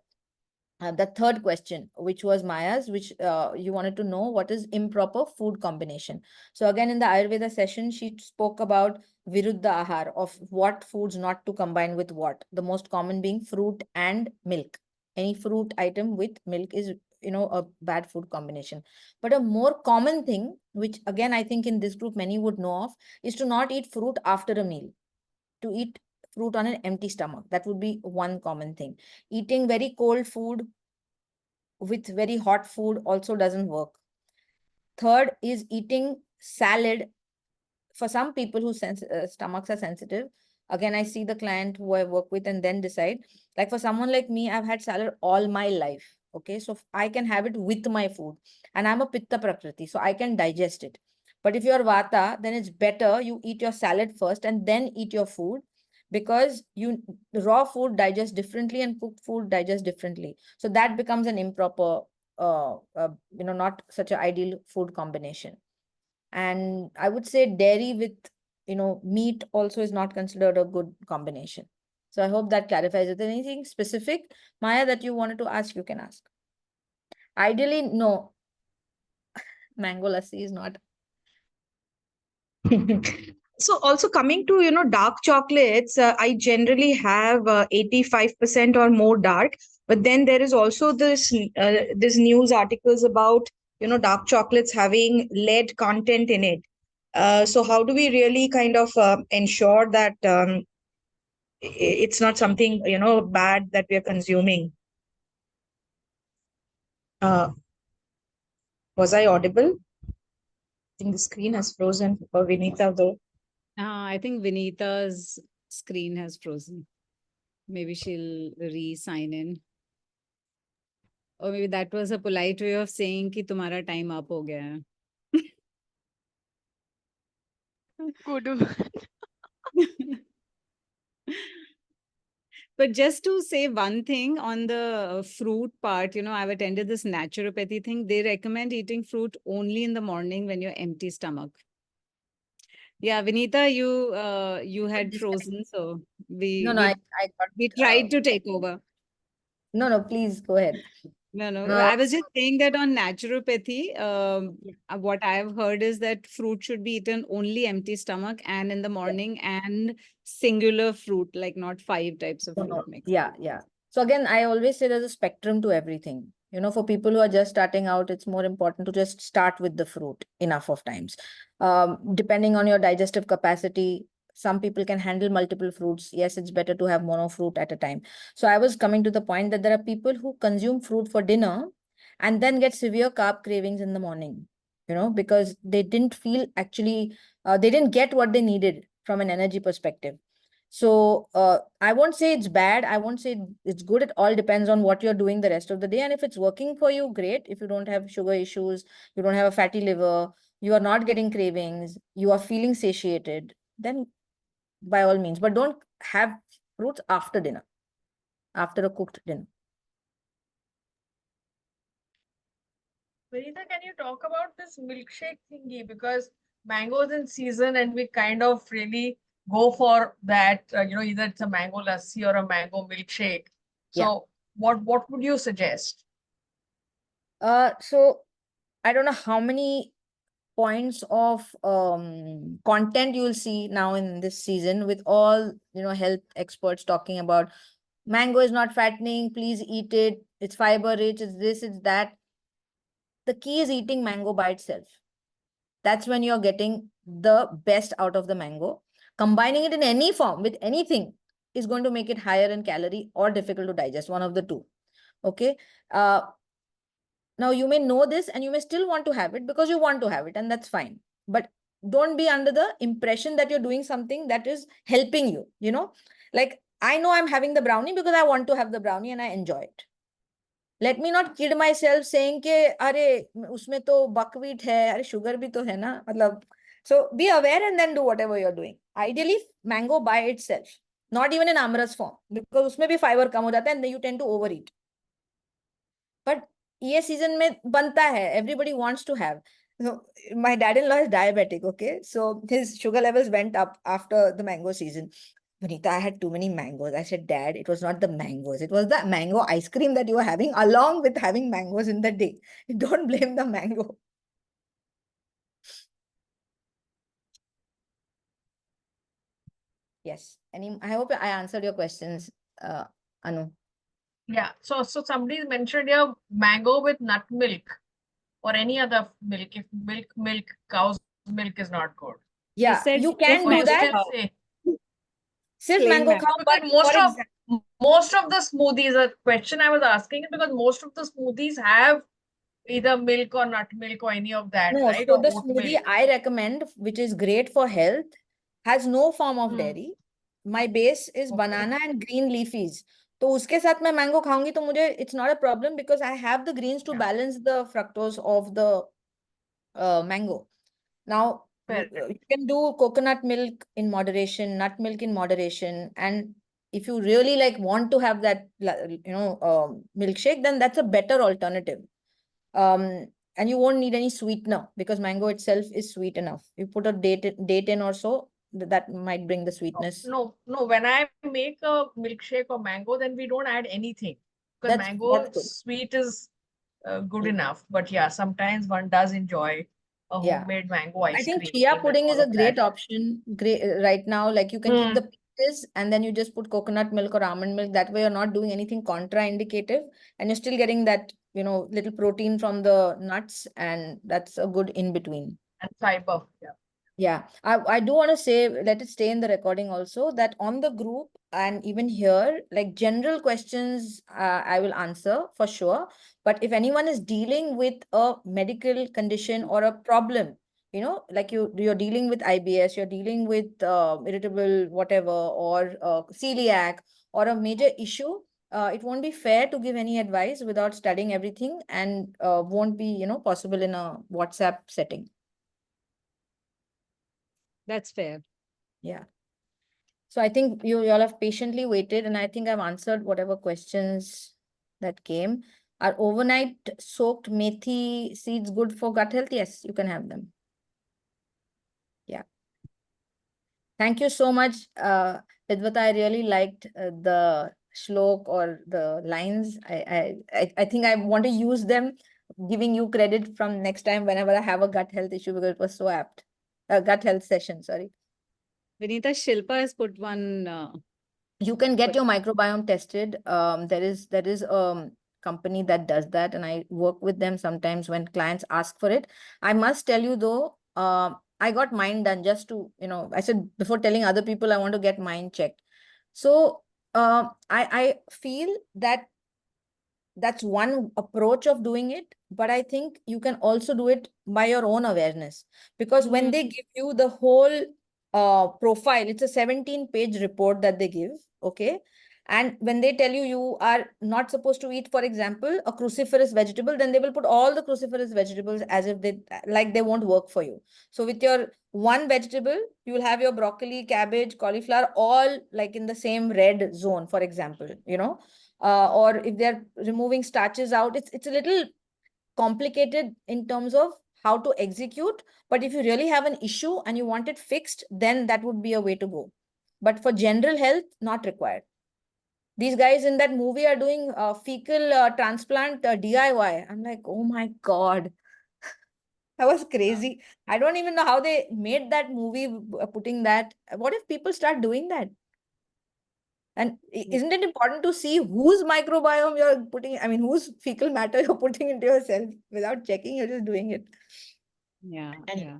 The third question, which was Maya's, which you wanted to know what is improper food combination. So again, in the Ayurveda session, she spoke about Viruddha Ahar, of what foods not to combine with what. The most common being fruit and milk. Any fruit item with milk is, a bad food combination. But a more common thing, which again, I think in this group, many would know of, is to not eat fruit after a meal. To eat fruit on an empty stomach. That would be one common thing. Eating very cold food with very hot food also doesn't work. Third is eating salad. For some people whose stomachs are sensitive, again, I see the client who I work with and then decide. Like for someone like me, I've had salad all my life. Okay, so I can have it with my food, and I'm a Pitta Prakriti, so I can digest it. But if you're Vata, then it's better you eat your salad first and then eat your food, because raw food digests differently and cooked food digests differently. So that becomes an improper, not such an ideal food combination. And I would say dairy with, meat also is not considered a good combination. So I hope that clarifies it. Anything specific, Maya, that you wanted to ask, you can ask. Ideally, no. Mango lassi is not. So also coming to, dark chocolates, I generally have 85% or more dark. But then there is also this news articles about, dark chocolates having lead content in it. So how do we really kind of ensure that it's not something, bad that we are consuming? Uh, was I audible? I think the screen has frozen for Vinita though. I think Vinita's screen has frozen. Maybe she'll re-sign in. Or maybe that was a polite way of saying कि तुम्हारा time up हो गया है. Good. But just to say one thing on the fruit part, I've attended this naturopathy thing. They recommend eating fruit only in the morning when you're empty stomach. Yeah, Vinita, you had frozen, so No, I got. we tried to take over. No, please go ahead. No. Uh, I was just saying that on naturopathy, what I've heard is that fruit should be eaten only empty stomach and in the morning, and singular fruit, like not 5 types of fruit mix. Yeah. So again, I always say there's a spectrum to everything. For people who are just starting out, it's more important to just start with the fruit enough of times. Depending on your digestive capacity, some people can handle multiple fruits. Yes, it's better to have mono fruit at a time. So I was coming to the point that there are people who consume fruit for dinner and then get severe carb cravings in the morning, because they didn't feel actually, they didn't get what they needed from an energy perspective. So I won't say it's bad. I won't say it's good. It all depends on what you're doing the rest of the day. And if it's working for you, great. If you don't have sugar issues, you don't have a fatty liver, you are not getting cravings, you are feeling satiated, then by all means. But don't have fruits after dinner, after a cooked dinner. Vinita, can you talk about this milkshake thingy? Because mango's in season and we kind of really go for that, either it's a mango lassi or a mango milkshake. So what would you suggest? So I don't know how many points of content you'll see now in this season with all, health experts talking about mango is not fattening, please eat it, it's fiber rich, it's this, it's that. The key is eating mango by itself. That's when you're getting the best out of the mango. Combining it in any form with anything is going to make it higher in calorie or difficult to digest, one of the two. Okay. Now you may know this and you may still want to have it because you want to have it, and that's fine. But don't be under the impression that you're doing something that is helping you, like I know I'm having the brownie because I want to have the brownie and I enjoy it. Let me not kid myself saying ke अरे उसमें तो buckwheat है, अरे sugar भी तो है ना, मतलब. So be aware and then do whatever you're doing. Ideally, mango by itself, not even in amras form, because उसमें भी fiber कम हो जाता है and then you tend to overeat. But ये season में बनता है, everybody wants to have. So my dad-in-law is diabetic, okay? So his sugar levels went up after the mango season. Vinita, I had too many mangoes. I said, Dad, it was not the mangoes. It was the mango ice cream that you were having along with having mangoes in the day. Don't blame the mango. Yes. I hope I answered your questions, Anu. Yeah. So somebody mentioned here mango with nut milk or any other milk. If milk, cow's milk is not good. Yeah, you can Or do you that. still say Sirf Plain mango mango. khao, but because most of the smoothies, a question I was asking is because most of the smoothies have either milk or nut milk or any of that, no, right? so Or the oat smoothie milk. I recommend, which is great for health, has no form of dairy. My base is Okay. banana and green leafies. तो उसके साथ मैं mango खाऊंगी तो मुझे it's not a problem because I have the greens to Yeah. balance the fructose of the mango. Now, Correct. you can do coconut milk in moderation, nut milk in moderation, and if you really like want to have that, milkshake, then that's a better alternative. And you won't need any sweetener because mango itself is sweet enough. You put a date in or so, that might bring the sweetness. No. When I make a milkshake or mango, then we don't add anything because That's mango good. sweet is good Yeah. enough. But yeah, sometimes one does enjoy a Yeah. homemade mango I ice think cream chia with pudding is all a of great that. option. Great right now. Like you can keep the Mm. pieces and then you just put coconut milk or almond milk. That way you're not doing anything contraindicative and you're still getting that, little protein from the nuts, and that's a good in between. And fiber. Yeah. Yeah, I do want to say, let it stay in the recording also, that on the group and even here, like general questions, I will answer for sure. But if anyone is dealing with a medical condition or a problem, like you're dealing with IBS, you're dealing with irritable whatever, or celiac, or a major issue, it won't be fair to give any advice without studying everything, and won't be, possible in a WhatsApp setting. That's fair. Yeah. So I think you all have patiently waited, and I think I've answered whatever questions that came. Are overnight soaked methi seeds good for gut health? Yes, you can have them. Yeah. Thank you so much, Vidvata. I really liked the shlok or the lines. I think I want to use them, giving you credit from next time whenever I have a gut health issue because it was so apt. Gut health session, sorry. Vinita, Shilpa has put one. You can get your microbiome tested. There is company that does that, and I work with them sometimes when clients ask for it. I must tell you though, I got mine done just to, I said before telling other people I want to get mine checked. So I feel that that's one approach of doing it, but I think you can also do it by your own awareness, because when they give you the whole profile, it's a 17-page report that they give, okay, and when they tell you you are not supposed to eat, for example, a cruciferous vegetable, then they will put all the cruciferous vegetables as if they won't work for you. So with your one vegetable, you will have your broccoli, cabbage, cauliflower all like in the same red zone, for example, or if they're removing starches out, it's a little complicated in terms of how to execute. But if you really have an issue and you want it fixed, then that would be a way to go. But for general health, not required. These guys in that movie are doing fecal transplant DIY. I'm like, oh my God. That was crazy. I don't even know how they made that movie, putting that. What if people start doing that? And isn't it important to see whose microbiome you're putting, I mean, whose fecal matter you're putting into yourself without checking, you're just doing it. Yeah. Anyway,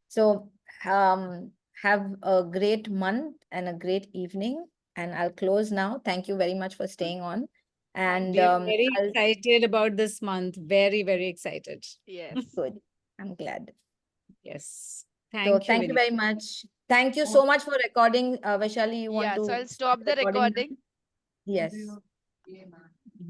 so have a great month and a great evening. And I'll close now. Thank you very much for staying on. And We are very excited about this month. Very, very excited. Yes. good. I'm glad. Yes. So Thank you. thank you Vinita. very much. Thank you so much for recording. Vaishali, you want Yeah, so to I'll stop the recording now? recording. Yes.